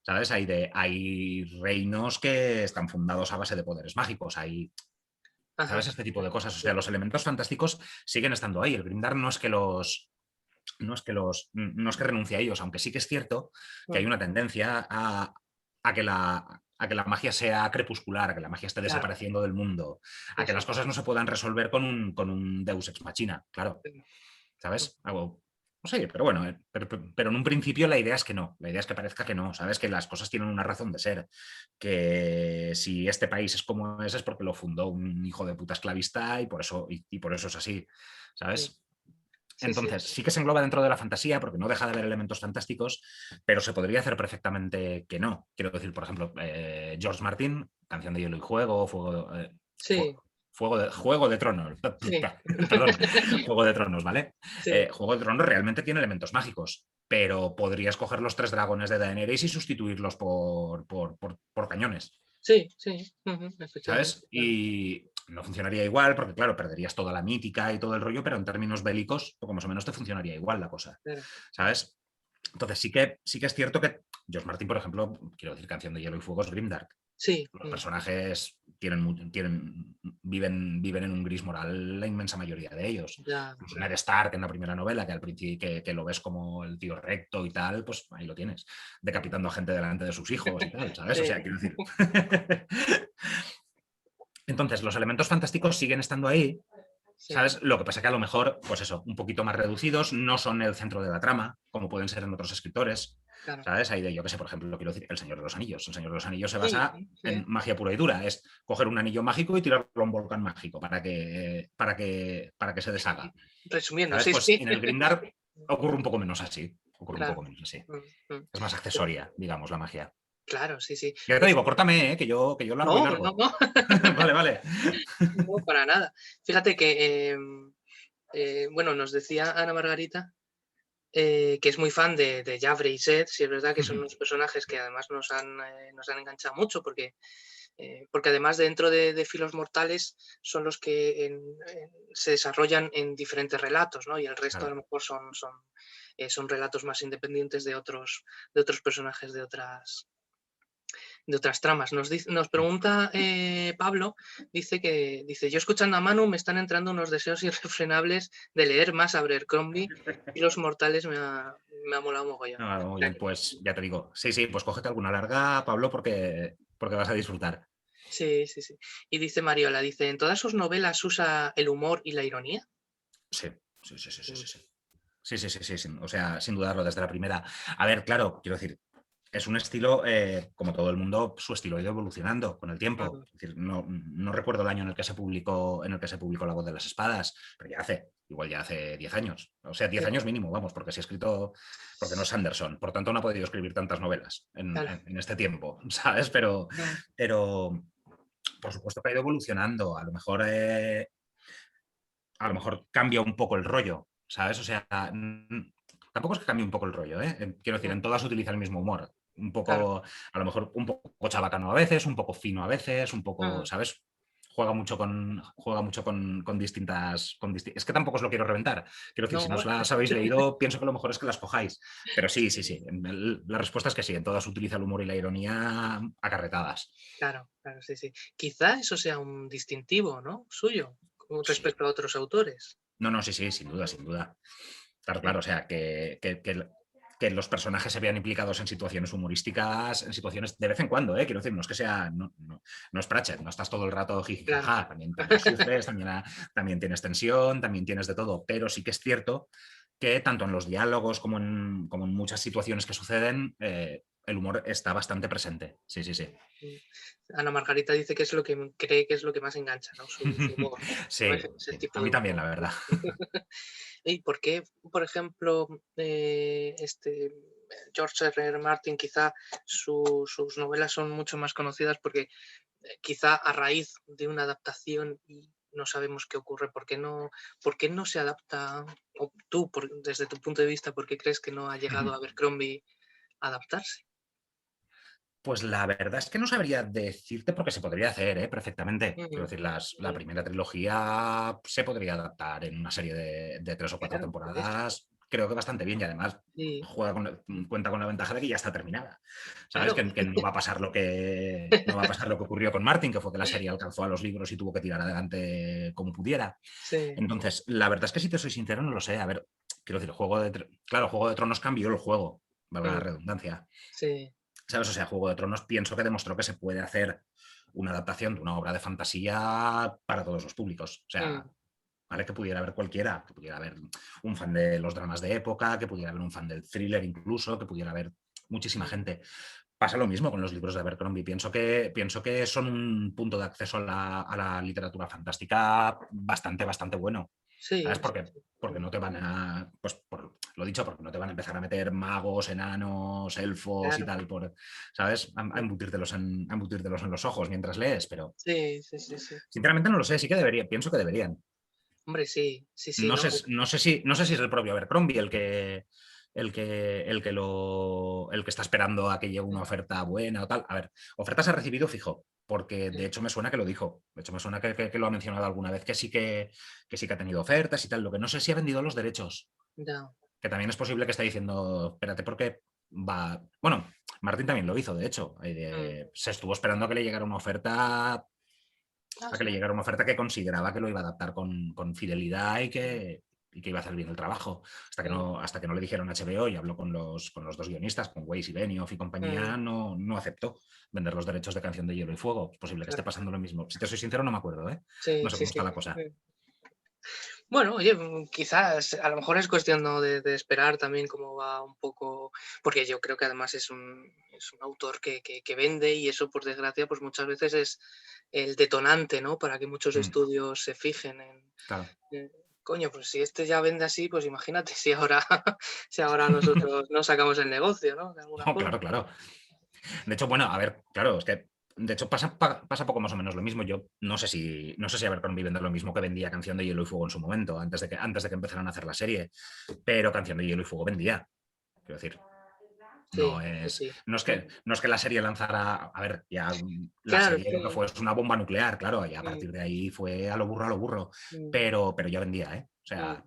¿Sabes? Hay reinos que están fundados a base de poderes mágicos, ¿sabes? ajá, Este tipo de cosas. O sea, sí, los elementos fantásticos siguen estando ahí. El Grimdark no es que renuncie a ellos, aunque sí que es cierto que hay mm, una tendencia a que la magia sea crepuscular, a que la magia esté claro, desapareciendo del mundo, a sí, que sí, las cosas no se puedan resolver con un Deus ex machina, claro. sí, mm, ¿Sabes? No sé, pero bueno, pero en un principio la idea es que no, la idea es que parezca que no, ¿sabes? Que las cosas tienen una razón de ser, que si este país es como es porque lo fundó un hijo de puta esclavista y por eso es así, sí, ¿sabes? sí, sí, Entonces, sí que se engloba dentro de la fantasía porque no deja de haber elementos fantásticos, pero se podría hacer perfectamente que no. Quiero decir, por ejemplo, George Martin, Canción de Hielo y Fuego, sí, Juego de Tronos, sí, perdón, Juego de Tronos, ¿vale? sí, Juego de Tronos realmente tiene elementos mágicos, pero podrías coger los 3 dragones de Daenerys y sustituirlos por cañones, sí, sí, ujú, efectivamente, ¿sabes? claro, Y no funcionaría igual porque, claro, perderías toda la mítica y todo el rollo, pero en términos bélicos, pues más o menos te funcionaría igual la cosa, claro, ¿sabes? Entonces sí que es cierto que George Martin, por ejemplo, quiero decir, Canción de Hielo y Fuego es grimdark. sí, Los personajes viven en un gris moral la inmensa mayoría de ellos. ya, Incluso claro, Ned Stark en la primera novela, que al principio que lo ves como el tío recto y tal, pues ahí lo tienes, decapitando a gente delante de sus hijos y tal, ¿sabes? O sí, sea, quiero decir. Entonces, los elementos fantásticos siguen estando ahí, sí, ¿sabes? Lo que pasa que a lo mejor, pues eso, un poquito más reducidos, no son el centro de la trama, como pueden ser en otros escritores, claro, ¿sabes? Hay de, yo que sé, por ejemplo, quiero decir, El Señor de los Anillos. El Señor de los Anillos se sí, basa en sí, magia pura y dura, es coger un anillo mágico y tirarlo a un volcán mágico para que se deshaga, resumiendo, ¿sabes? sí, Pues sí, en el Grindr ocurre un poco menos así, ocurre un claro, poco menos así. mm. Es más accesoria, digamos, la magia. Claro, sí, sí. Ya te Pues digo, córtame, que yo largo y no, no, largo. no, Vale, vale. no, para nada. Fíjate que, bueno, nos decía Ana Margarita que es muy fan de Javre y Seth, si es verdad que son unos personajes que además nos han enganchado mucho porque además dentro de Filos Mortales son los que se desarrollan en diferentes relatos, ¿no? Y el resto a lo Claro. mejor son relatos más independientes de otros personajes de otras tramas. Nos pregunta Pablo, dice, yo escuchando a Manu me están entrando unos deseos irrefrenables de leer más Abercrombie y Los Mortales me ha molado mogollón. No, muy bien, pues ya te digo. Sí, sí, pues cógete alguna larga, Pablo, porque vas a disfrutar. Sí, sí, sí. Y dice Mariola, ¿en todas sus novelas usa el humor y la ironía? Sí, sí, sí, sí, sí, Mm, sí. Sí, sí, sí, sí, o sea, sin dudarlo desde la primera. A ver, claro, quiero decir, es un estilo, como todo el mundo, su estilo ha ido evolucionando con el tiempo. mm, Es decir, no recuerdo el año en el que se publicó La Voz de las Espadas, pero igual ya hace 10 años. O sea, 10 sí, años mínimo, vamos, porque si ha escrito, porque no es Sanderson, por tanto no ha podido escribir tantas novelas en, claro. en- en este tiempo, ¿sabes? Pero, Mm, pero por supuesto que ha ido evolucionando. A lo mejor cambia un poco el rollo, ¿sabes? O sea, tampoco es que cambie un poco el rollo, ¿eh? Quiero decir, mm, en todas utiliza el mismo humor. Un claro. poco, a lo mejor un poco chabacano a veces, un poco fino a veces, un poco, Mm, ¿sabes? Juega mucho con distintas. Es que tampoco os lo quiero reventar. Quiero decir, no, si no os bueno, las habéis leído, pienso que lo mejor es que las cojáis. Pero sí, sí, sí. La respuesta es que sí, en todas utiliza el humor y la ironía acarretadas. claro, claro, sí, sí. Quizá eso sea un distintivo, ¿no? Suyo, con Sí. respecto a otros autores. No, no, sí, sí, sin duda, sin duda. Claro, Mm, claro, o sea, que los personajes se vean implicados en situaciones humorísticas, en situaciones de vez en cuando, ¿eh? Quiero decir, no es que sea, no es Pratchett, no estás todo el rato claro. jijijaja, también sufres, también tienes tensión, también tienes de todo, pero sí que es cierto que tanto en los diálogos como en muchas situaciones que suceden, el humor está bastante presente. Sí, sí, sí. Mm. Ana Margarita dice que es lo que cree que es lo que más engancha, ¿no? Su humor, ¿no? Sí, Ese sí, a tipo de mí también, humor. la verdad. ¿Y por qué, por ejemplo, George R. R. Martin, quizá sus novelas son mucho más conocidas porque quizá a raíz de una adaptación y no sabemos qué ocurre, ¿por qué no se adapta? O tú, desde tu punto de vista, ¿por qué crees que no ha llegado a Abercrombie a adaptarse? Pues la verdad es que no sabría decirte porque se podría hacer, perfectamente. Quiero Ujú, decir, la sí, primera trilogía se podría adaptar en una serie de 3 o 4 claro, por eso. temporadas, creo que bastante bien y además Sí, cuenta con la ventaja de que ya está terminada. ¿Sabes? claro. Que no va a pasar lo que ocurrió con Martin, que fue que la serie alcanzó a los libros y tuvo que tirar adelante como pudiera. Sí, Entonces, la verdad es que si te soy sincero, no lo sé. A ver, quiero decir, claro, Juego de Tronos cambió el juego, valga la mm, redundancia. sí, ¿Sabes? O sea, Juego de Tronos pienso que demostró que se puede hacer una adaptación de una obra de fantasía para todos los públicos. O sea, mm, vale que pudiera haber cualquiera, que pudiera haber un fan de los dramas de época, que pudiera haber un fan del thriller incluso, que pudiera haber muchísima mm, gente. Pasa lo mismo con los libros de Abercrombie. Pienso que son un punto de acceso a la literatura fantástica bastante, bastante bueno. ¿Sabes? sí, sí, Porque mm, no te van a, pues por lo dicho, porque no te van a empezar a meter magos, enanos, elfos y claro, tal, ¿sabes? A mm, embutírtelos en los ojos mientras lees, pero sí, sí, sí, sí. sinceramente no lo sé, sí que debería, pienso que deberían. Hombre, sí, sí, sí, No ¿no? sé, no sé si es el propio Abercrombie el que está esperando a que llegue una oferta buena o tal. A ver, ofertas ha recibido fijo, porque de Mm, hecho me suena que lo dijo. De hecho, me suena que lo ha mencionado alguna vez, que sí que ha tenido ofertas y tal. Lo que no sé si ha vendido los derechos, ya, que también es posible que esté diciendo, espérate, porque va. Bueno, Martín también lo hizo, de hecho. mm, Se estuvo esperando a que le llegara una oferta ah, a que sí, le llegara una oferta que consideraba que lo iba a adaptar con fidelidad y que iba a hacer bien el trabajo. Hasta que mm, no, hasta que no le dijeron HBO y habló con los dos guionistas, con Weiss y Benioff y mm, compañía, no aceptó vender los derechos de Canción de Hielo y Fuego. Es posible que esté claro, pasando lo mismo. Si te soy sincero, no me acuerdo, ¿eh? sí, No sé sí, cómo está sí. la cosa. Bueno, oye, quizás a lo mejor es cuestión, ¿no? de esperar también cómo va un poco, porque yo creo que además es un autor que vende y eso, por desgracia, pues muchas veces es el detonante, ¿no? Para que muchos Mm, estudios se fijen claro. en, coño, pues si este ya vende así, pues imagínate si ahora, si ahora nosotros no sacamos el negocio, ¿no? De alguna No, forma. claro, claro. De hecho, bueno, a ver, claro, es que De hecho, pasa poco más o menos lo mismo. Yo no sé si Abercrombie vende lo mismo que vendía Canción de Hielo y Fuego en su momento, antes de que empezaran a hacer la serie, pero Canción de Hielo y Fuego vendía. Quiero decir, no Sí, sí, es, sí. no es que, no es que la serie lanzara, a ver, ya la Claro, serie lo que sí. fue es una bomba nuclear, claro, y a Mm, partir de ahí fue a lo burro, mm, pero ya vendía, ¿eh? O mm. sea,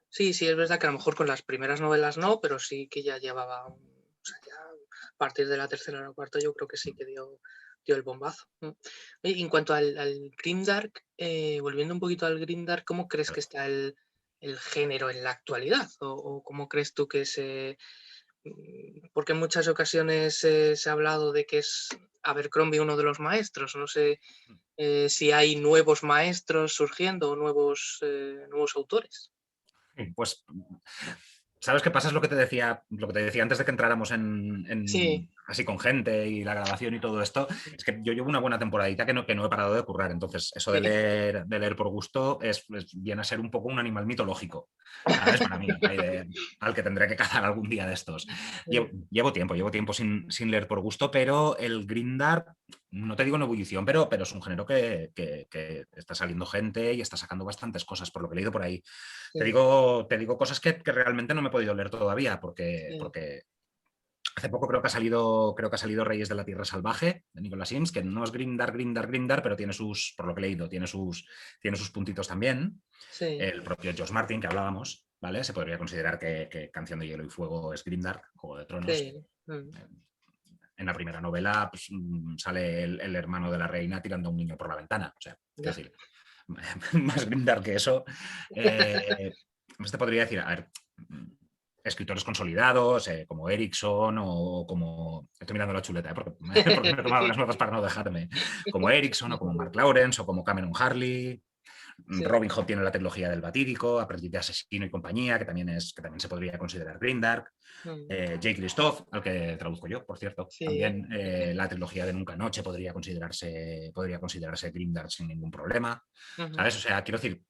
Sí, sí, es verdad que a lo mejor con las primeras novelas no, pero sí que ya llevaba o sea, ya a partir de la tercera o la cuarta yo creo que sí que dio el bombazo. Oye, y en cuanto al grimdark, volviendo un poquito al grimdark, ¿cómo crees que está el género en la actualidad? ¿O cómo crees tú que porque en muchas ocasiones, se ha hablado de que es Abercrombie uno de los maestros, no sé, si hay nuevos maestros surgiendo o nuevos autores. pues ¿sabes qué pasa? Es lo que te decía antes de que entráramos Sí. así con gente y la grabación y todo esto. Es que yo llevo una buena temporadita que no he parado de currar. Entonces, eso de Sí. leer por gusto viene a ser un poco un animal mitológico, ¿sabes? Para mí, al que tendré que cazar algún día de estos. Llevo tiempo sin leer por gusto, pero el Grimdark, no te digo en ebullición, pero es un género que está saliendo gente y está sacando bastantes cosas, por lo que he leído por ahí. Te Sí, digo, te digo cosas que realmente no me he podido leer todavía, porque, sí, porque hace poco creo que ha salido Reyes de la Tierra Salvaje, de Nicolas Sims, que no es Grimdark, pero tiene por lo que he leído, tiene sus puntitos también. sí, El propio George Martin, que hablábamos, ¿vale? Se podría considerar que Canción de Hielo y Fuego es Grimdark, Juego de Tronos. sí, En la primera novela pues, sale el hermano de la reina tirando a un niño por la ventana. O sea, quiero ya, decir, más grimdark que eso. Pues te podría decir, a ver, escritores consolidados, como Erickson o como. Estoy mirando la chuleta, porque me he tomado las notas para no dejarme. Como Erickson o como Mark Lawrence o como Cameron Harley. sí, Robin Hood tiene la trilogía del Batídico, Aprendiz de Asesino y compañía, que también se podría considerar grimdark. Jake Christoph, al que traduzco yo, por cierto. sí, También la trilogía de Nunca Noche podría considerarse grimdark sin ningún problema. ujú, ¿Sabes? O sea, quiero decir,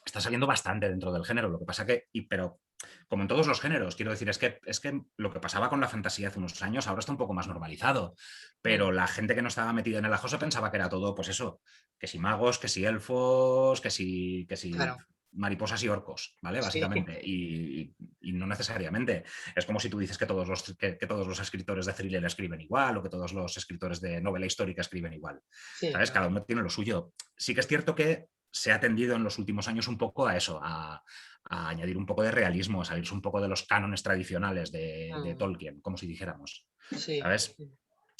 está saliendo bastante dentro del género. Lo que pasa pero como en todos los géneros, quiero decir, es que lo que pasaba con la fantasía hace unos años ahora está un poco más normalizado. Pero la gente que no estaba metida en el ajo se pensaba que era todo, pues eso, que si magos, que si elfos, que si claro, mariposas y orcos, ¿vale? sí, Básicamente. Y no necesariamente. Es como si tú dices que todos los escritores de thriller escriben igual o que todos los escritores de novela histórica escriben igual. sí, ¿Sabes? claro, Cada uno tiene lo suyo. Sí que es cierto que se ha tendido en los últimos años un poco a eso, a añadir un poco de realismo, a salirse un poco de los cánones tradicionales de mm, Tolkien, como si dijéramos, sí, ¿sabes?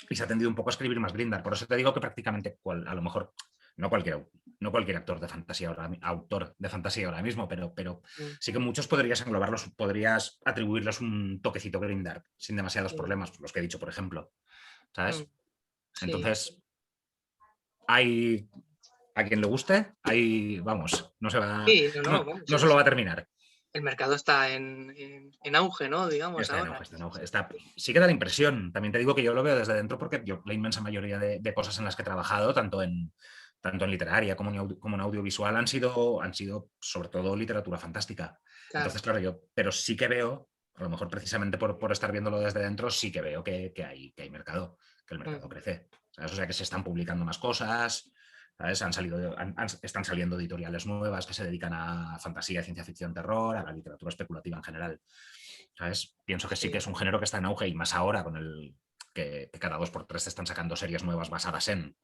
Y se ha tendido un poco a escribir más Grindr. Por eso te digo que prácticamente, a lo mejor, no cualquier autor de fantasía ahora mismo, pero mm, sí que muchos podrías englobarlos, podrías atribuirles un toquecito Grindr sin demasiados sí, problemas, los que he dicho, por ejemplo, mm, ¿sabes? sí, Entonces, hay a quien le guste, ahí vamos, sí, no, no, no, vamos, no se lo va a terminar. el mercado está en auge, ¿no? Digamos Está en ahora. auge, está en auge. Sí que da la impresión. También te digo que yo lo veo desde dentro porque yo la inmensa mayoría de cosas en las que he trabajado, tanto en literaria como en audiovisual, han sido sobre todo literatura fantástica. Claro, Entonces, claro, pero sí que veo, a lo mejor precisamente por estar viéndolo desde dentro, sí que veo que hay mercado, que el mercado mm, crece. ¿Sabes? O sea, que se están publicando más cosas. ¿Sabes? Están saliendo editoriales nuevas que se dedican a fantasía, ciencia ficción, terror, a la literatura especulativa en general. ¿Sabes? Pienso que sí que sí, es un género que está en auge y más ahora con que cada 2 por 3 te están sacando series nuevas basadas en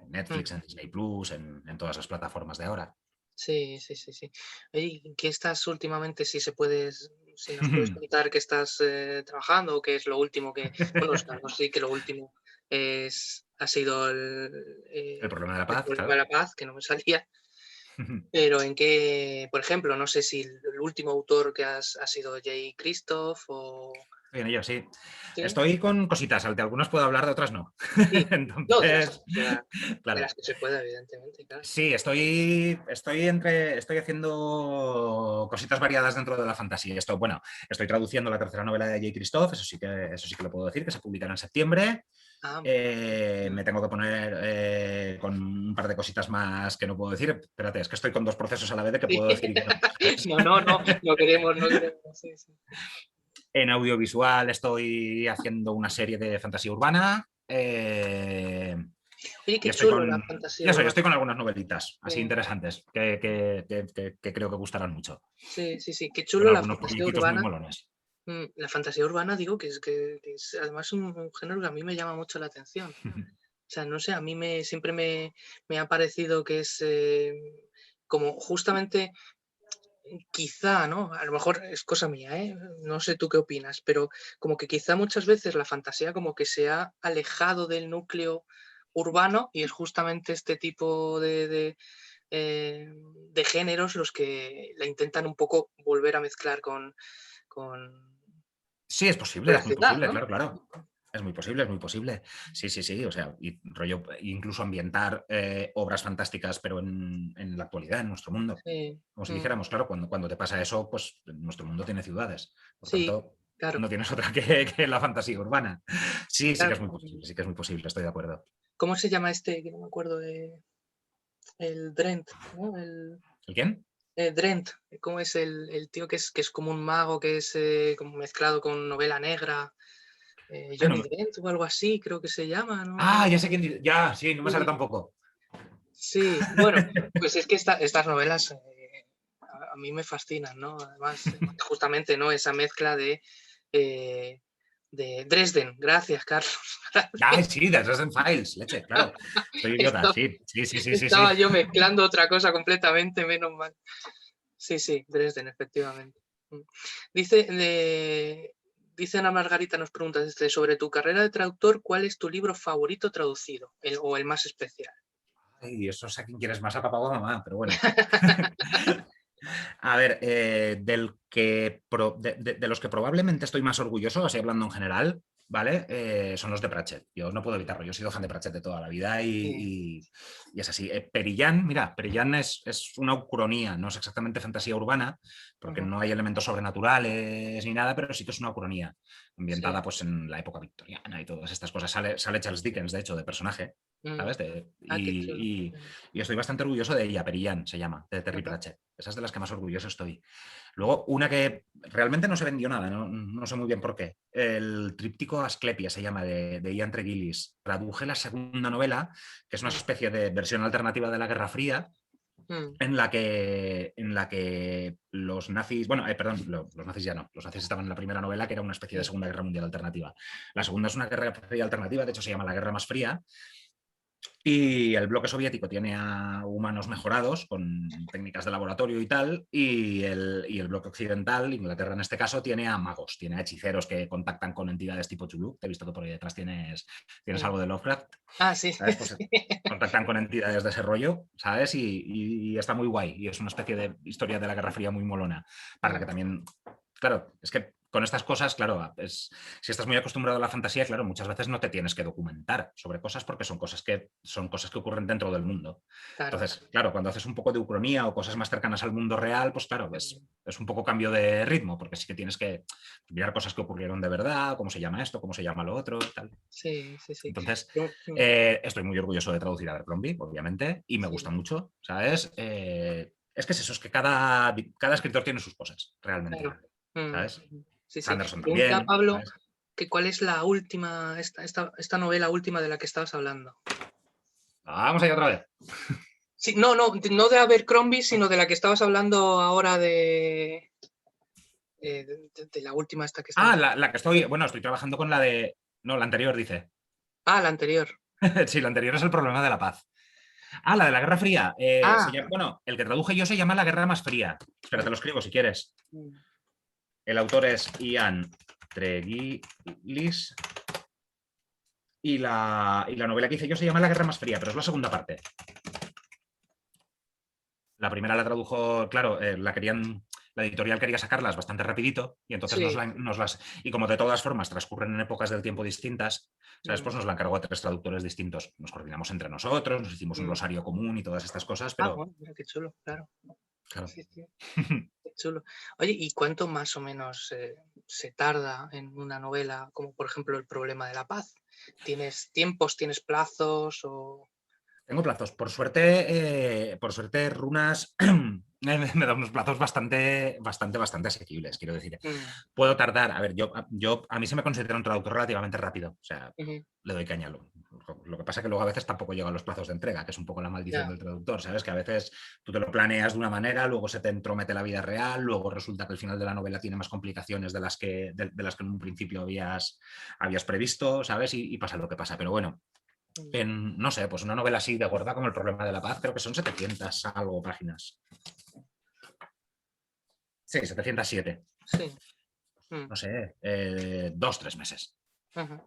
Netflix, mm, en Disney Plus, en todas las plataformas de ahora. sí, sí, sí, sí. Oye, ¿en qué estás últimamente, si nos puedes contar qué estás, trabajando o qué es lo último bueno, sabemos sí que lo último ha sido El problema de la el paz, problema de claro. la paz, que no me salía, pero en qué, por ejemplo, no sé si el último autor que ha sido Jay Christoph o Bien, yo sí. sí, Estoy con cositas, de algunas puedo hablar, de otras no. sí, no, Entonces, de las claro. que se pueda, evidentemente, claro. Sí, estoy haciendo cositas variadas dentro de la fantasía. Bueno, estoy traduciendo la tercera novela de J. Christoph, eso sí que lo puedo decir, que se publicará en septiembre. Ah, Me tengo que poner con un par de cositas más que no puedo decir. Espérate, es que estoy con 2 procesos a la vez de que sí. puedo decir y que no, ¿sabes? No, no, no, no queremos, sí, sí. En audiovisual estoy haciendo una serie de fantasía urbana. Oye, y qué estoy chulo la con, fantasía ya sé, yo estoy urbana. con algunas novelitas así Sí, interesantes que creo que gustarán mucho. sí, sí, sí, qué Con chulo la algunos fantasía puñitos muy urbana. molones. La fantasía urbana, digo, que es además un género que a mí me llama mucho la atención. O sea, no sé, a mí siempre me ha parecido que es como justamente, quizá, ¿no? A lo mejor es cosa mía, ¿eh? No sé tú qué opinas, pero como que quizá muchas veces la fantasía como que se ha alejado del núcleo urbano y es justamente este tipo eh, de géneros los que la intentan un poco volver a mezclar con Sí, la es muy ciudad, posible, ¿no? claro, claro. Es muy posible, es muy posible. Sí, sí, sí. O sea, y rollo, incluso ambientar obras fantásticas, pero en la actualidad, en nuestro mundo. Sí, Como si dijéramos, claro, cuando te pasa eso, pues nuestro mundo tiene ciudades. Por sí, tanto, claro, no tienes otra que la fantasía urbana. Sí, sí que es claro. muy posible, sí que es muy posible, estoy de acuerdo. ¿Cómo se llama este? Que no me acuerdo el Drent, ¿no? ¿El quién? Drent, ¿cómo es el tío que es como un mago, que es como mezclado con novela negra? Ay, no Johnny Drent o algo así, creo que se llama, ¿no? Ya sé quién. Ya, sí, no me sale Sí, tampoco. sí, bueno, pues es que estas novelas a mí me fascinan, ¿no? Además, justamente, ¿no? Esa mezcla eh, de Dresden. Gracias, Carlos. Ay, Gracias. sí, de Dresden Files, leche, claro. Soy idiota, Esto- sí, sí, sí, sí, sí, sí. Estaba yo mezclando otra cosa completamente, menos mal. Sí, sí, Dresden, efectivamente. Mm. Dice, dice Ana Margarita, nos pregunta sobre tu carrera de traductor, ¿cuál es tu libro favorito traducido? O el más especial. Ay, eso es a quien quieres más, a papá o a mamá, pero bueno. A ver, de los que probablemente estoy más orgulloso, así hablando en general, ¿vale? Son los de Pratchett. Yo no puedo evitarlo. Yo he sido fan de Pratchett de toda la vida Sí, y es así. Perillán, mira, Perillán es una ucronía, no es exactamente fantasía urbana, porque ujú, no hay elementos sobrenaturales ni nada, pero sí que es una ucronía, sí. ambientada pues en la época victoriana y todas estas cosas. Sale Charles Dickens, de hecho, de personaje, Mm. ¿sabes? Ah, qué chulo. Y estoy bastante orgulloso de ella, Perillán se llama, de Terry Ajá. Pratchett. Esa es de las que más orgulloso estoy. Luego, una que realmente no se vendió nada, no sé muy bien por qué. El tríptico Asclepia se llama, de Ian Tregillis. Traduje la segunda novela, que es una Mm, especie de versión alternativa de la Guerra Fría, mm, en la que los nazis, bueno, perdón, los nazis ya no, los nazis estaban en la primera novela, que era una especie de sí. Segunda Guerra Mundial alternativa. La segunda es una guerra fría alternativa, de hecho se llama la Guerra Más Fría, y el bloque soviético tiene a humanos mejorados con técnicas de laboratorio y tal, y el bloque occidental, Inglaterra en este caso, tiene a magos, tiene a hechiceros que contactan con entidades tipo Chulú. Te he visto que por ahí detrás tienes Mm. algo de Lovecraft, Ah, sí. ¿sabes? Pues Sí. contactan con entidades de ese rollo, ¿sabes? Y está muy guay, y es una especie de historia de la Guerra Fría muy molona, para la que Mm, también, claro, es que con estas cosas, claro, si estás muy acostumbrado a la fantasía, claro, muchas veces no te tienes que documentar sobre cosas porque son cosas que ocurren dentro del mundo. claro. Entonces, claro, cuando haces un poco de ucronía o cosas más cercanas al mundo real, pues claro, Mm, es un poco cambio de ritmo, porque sí que tienes que mirar cosas que ocurrieron de verdad, cómo se llama esto, cómo se llama lo otro, tal. sí, sí, sí. Entonces, Mm, estoy muy orgulloso de traducir a Abercrombie, obviamente, y me gusta sí, mucho, ¿sabes? Es que es eso, es que cada escritor tiene sus cosas, realmente, claro. Mm, ¿sabes? sí, sí. Sanderson Pregunta también, Pablo ¿sabes? que cuál es la última, esta novela última de la que estabas hablando. Vamos allá otra vez. Sí, no, no, no de Abercrombie, sino de la que estabas hablando ahora de la última esta que Ah, estabas. la que estoy trabajando con la de. No, la anterior, dice. Ah, la anterior. Sí, la anterior es el problema de la paz. Ah, la de la Guerra Fría. Ah, Bueno, el que traduje yo se llama La Guerra Más Fría. Espera, te lo escribo si quieres. mm, El autor es Ian Tregillis y la novela que hice yo se llama La Guerra Más Fría, pero es la segunda parte. La primera la tradujo, claro, la editorial quería sacarlas bastante rapidito y entonces sí. y como de todas formas transcurren en épocas del tiempo distintas, ¿sabes? Mm, Pues nos la encargó a 3 traductores distintos. Nos coordinamos entre nosotros, nos hicimos un mm. glosario común y todas estas cosas, Ah, pero bueno, mira qué chulo, claro. claro. Sí, sí, qué chulo. Oye, ¿y cuánto más o menos se tarda en una novela, como por ejemplo El problema de la paz? ¿Tienes tiempos, tienes plazos o...? Tengo plazos. Por suerte Runas me da unos plazos bastante asequibles, quiero decir. Mm, Puedo tardar, a ver, a mí se me considera un traductor relativamente rápido, o sea, ujú, le doy caña. Lo que pasa es que luego a veces tampoco llegan los plazos de entrega, que es un poco la maldición ya, del traductor, ¿sabes? Que a veces tú te lo planeas de una manera, luego se te entromete la vida real, luego resulta que el final de la novela tiene más complicaciones de las que en un principio habías previsto, ¿sabes? Y pasa lo que pasa. Pero bueno, mm, no sé, pues una novela así de gorda como El problema de la paz, creo que son 700 algo páginas. Sí, 707. sí, mm, No sé, 2, 3 meses. ujú,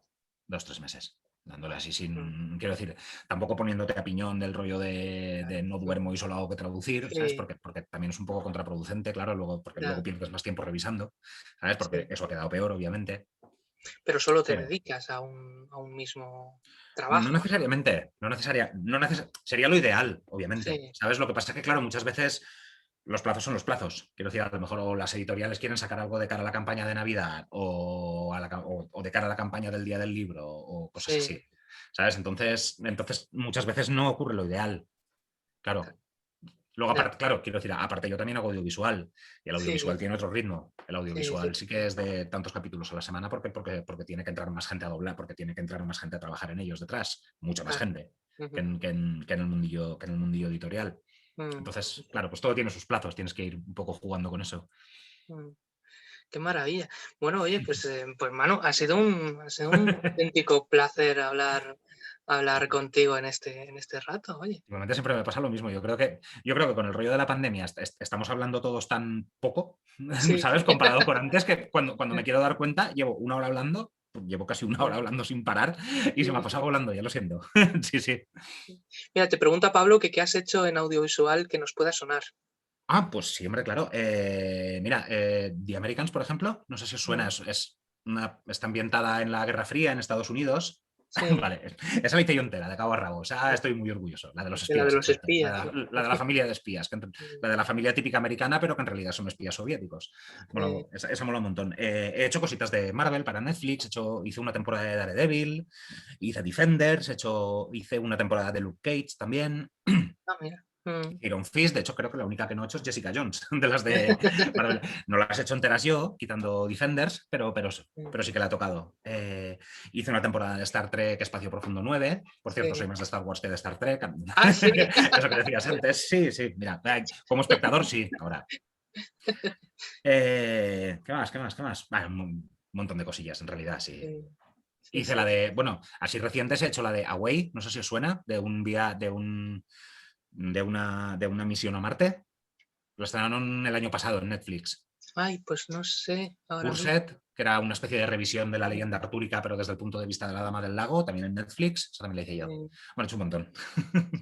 2, 3 meses. Dándole así mm, quiero decir, tampoco poniéndote a piñón del rollo de no duermo mm, y solo hago que traducir, ¿sabes? sí, Porque también es un poco contraproducente, claro, porque luego ya, pierdes más tiempo revisando, ¿sabes? Porque sí. eso ha quedado peor, obviamente. Pero solo te Pero dedicas a un mismo no trabajo, ¿no? necesariamente, sería lo ideal, obviamente. Sí, ¿Sabes? Lo que pasa es que, claro, muchas veces los plazos son los plazos. Quiero decir, a lo mejor o las editoriales quieren sacar algo de cara a la campaña de Navidad o de cara a la campaña del Día del Libro o cosas sí, así. ¿Sabes? Entonces muchas veces no ocurre lo ideal. Claro. Luego, ya, aparte, claro, quiero decir, aparte yo también hago audiovisual y el sí, audiovisual tiene otro ritmo. El sí, sí, audiovisual sí que es de tantos capítulos a la semana porque tiene que entrar más gente a doblar, porque tiene que entrar más gente a trabajar en ellos detrás, mucha más claro. gente que Ujú, en el mundillo editorial. mm, Entonces, claro, pues todo tiene sus plazos, tienes que ir un poco jugando con eso. mm. Qué maravilla. Bueno, oye, pues mano, ha sido un auténtico placer hablar contigo en este rato, oye. Igualmente siempre me pasa lo mismo. Yo creo que con el rollo de la pandemia estamos hablando todos tan poco, Sí, ¿sabes? Comparado con antes, que cuando me quiero dar cuenta, llevo una hora hablando, llevo casi una hora mm, hablando sin parar y se me ha sí, pasado volando, ya lo siento. Sí, sí. sí. Mira, te pregunta Pablo que qué has hecho en audiovisual que nos pueda sonar. Pues sí, hombre, claro. Mira, The Americans, por ejemplo, no sé si os suena, Mm, está ambientada en la Guerra Fría en Estados Unidos. sí, Vale, esa la hice yo entera, de cabo a rabo. O sea, estoy muy orgulloso. La de los de la de espías, los hecho. espías, ¿no? La de la familia de espías, Mm, la de la familia típica americana, pero que en realidad son espías soviéticos. sí, Bueno, esa mola un montón. He hecho cositas de Marvel para Netflix, hice una temporada de Daredevil, hice Defenders, hice una temporada de Luke Cage también. mira. Iron Fist, de hecho, creo que la única que no he hecho es Jessica Jones, de las de Marvel. No las he hecho enteras yo, quitando Defenders, Mm, pero sí que la he tocado. Hice una temporada de Star Trek Espacio Profundo 9. Por cierto, soy sí. más de Star Wars que de Star Trek. Ah, sí. Eso que decías antes, sí, sí, mira, como espectador sí, ahora. ¿Qué más? ¿Qué más? ¿Qué más? Vale, un montón de cosillas, en realidad, sí. Sí, sí, Hice la sí. bueno, así recientes he hecho la de Away, no sé si os suena, de una misión a Marte. Lo estrenaron el año pasado en Netflix. Ay, pues no sé ahora mismo. Urset, que era una especie de revisión de la leyenda artúrica, pero desde el punto de vista de la Dama del Lago, también en Netflix. Eso también la hice yo. Sí, Bueno, he hecho un montón.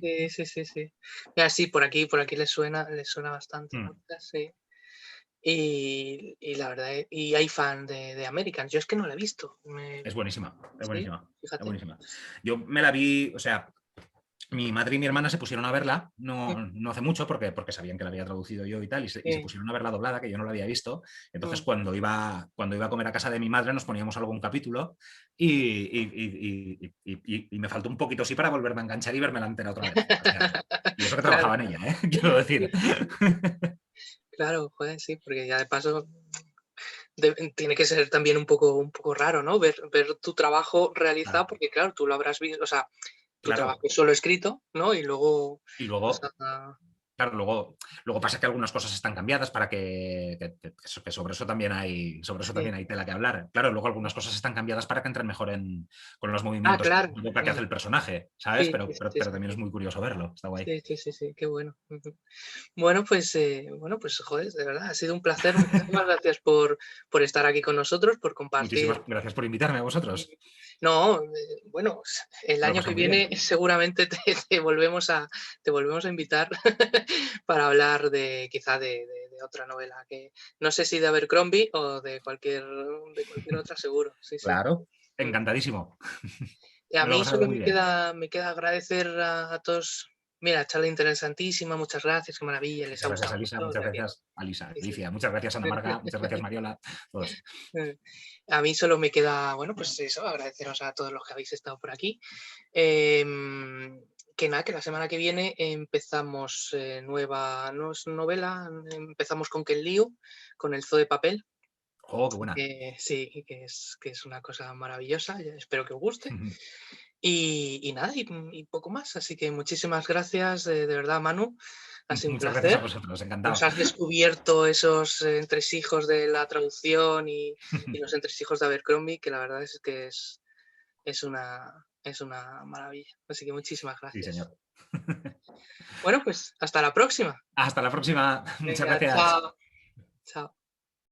sí, sí, sí, sí. Mira, sí, por aquí le suena bastante, ¿no? Sí. Y la verdad, y hay fan de Americans. Yo es que no la he visto. Es buenísima, es Sí, buenísima, es fíjate. buenísima. Yo me la vi, o sea, mi madre y mi hermana se pusieron a verla, Mm, no hace mucho, porque sabían que la había traducido yo y tal, y se sí, pusieron a verla doblada, que yo no la había visto. Entonces, mm. cuando iba a comer a casa de mi madre, nos poníamos algún capítulo y me faltó un poquito así para volverme a enganchar y verme la entera otra vez. O sea, y eso que Claro, trabajaba en ella, ¿eh? Quiero decir. claro, joder, sí, porque ya de paso tiene que ser también un poco raro, ¿no? Ver tu trabajo Claro, realizado, porque claro, tú lo habrás visto, o sea, tu trabajo claro. es solo escrito, ¿no? Y luego Y vas luego, a... claro, luego pasa que algunas cosas están cambiadas para que sobre eso también hay Sí, tela que hablar. Claro, luego algunas cosas están cambiadas para que entren mejor con los ah, movimientos claro. de boca que hace el personaje, ¿sabes? Sí, Pero, sí, pero, sí, pero sí, también es sí. muy curioso verlo, está guay. Sí, sí, sí, sí, qué bueno. Ujú. Bueno, pues, joder, de verdad, ha sido un placer. Muchísimas gracias por estar aquí con nosotros, por Muchísimas compartir. gracias por invitarme a vosotros. No, bueno, el Me lo he año que pasado muy bien. viene seguramente te volvemos a invitar para hablar de quizá de otra novela, que no sé si de Abercrombie o de cualquier otra, seguro. Sí, sí. Claro, Mm. encantadísimo. Y a Me lo he mí pasado solo muy bien. me queda agradecer a todos. Mira, charla interesantísima, muchas gracias, qué maravilla, les ha Muchas gracias, gustado Alisa. mucho, o Muchas sea que gracias, Alisa. sí, sí. Alicia. Muchas gracias, Ana Marga. Muchas gracias, Mariola. Todos. A mí solo me queda, bueno, pues eso, agradeceros a todos los que habéis estado por aquí. que nada, que la semana que viene empezamos nueva novela, empezamos con Ken Liu, con El Zoo de Papel. Oh, qué buena. Sí, que es una cosa maravillosa, espero que os guste. Y nada, y poco más. Así que muchísimas gracias, de verdad, Manu. Ha sido un Muchas gracias a placer. vosotros, Nos encantado. has descubierto esos entresijos de la traducción y los entresijos de Abercrombie, que la verdad es que es una maravilla. Así que muchísimas Sí, gracias. señor. Bueno, pues hasta la próxima. Hasta la próxima. Muchas Venga, gracias. chao. Chao.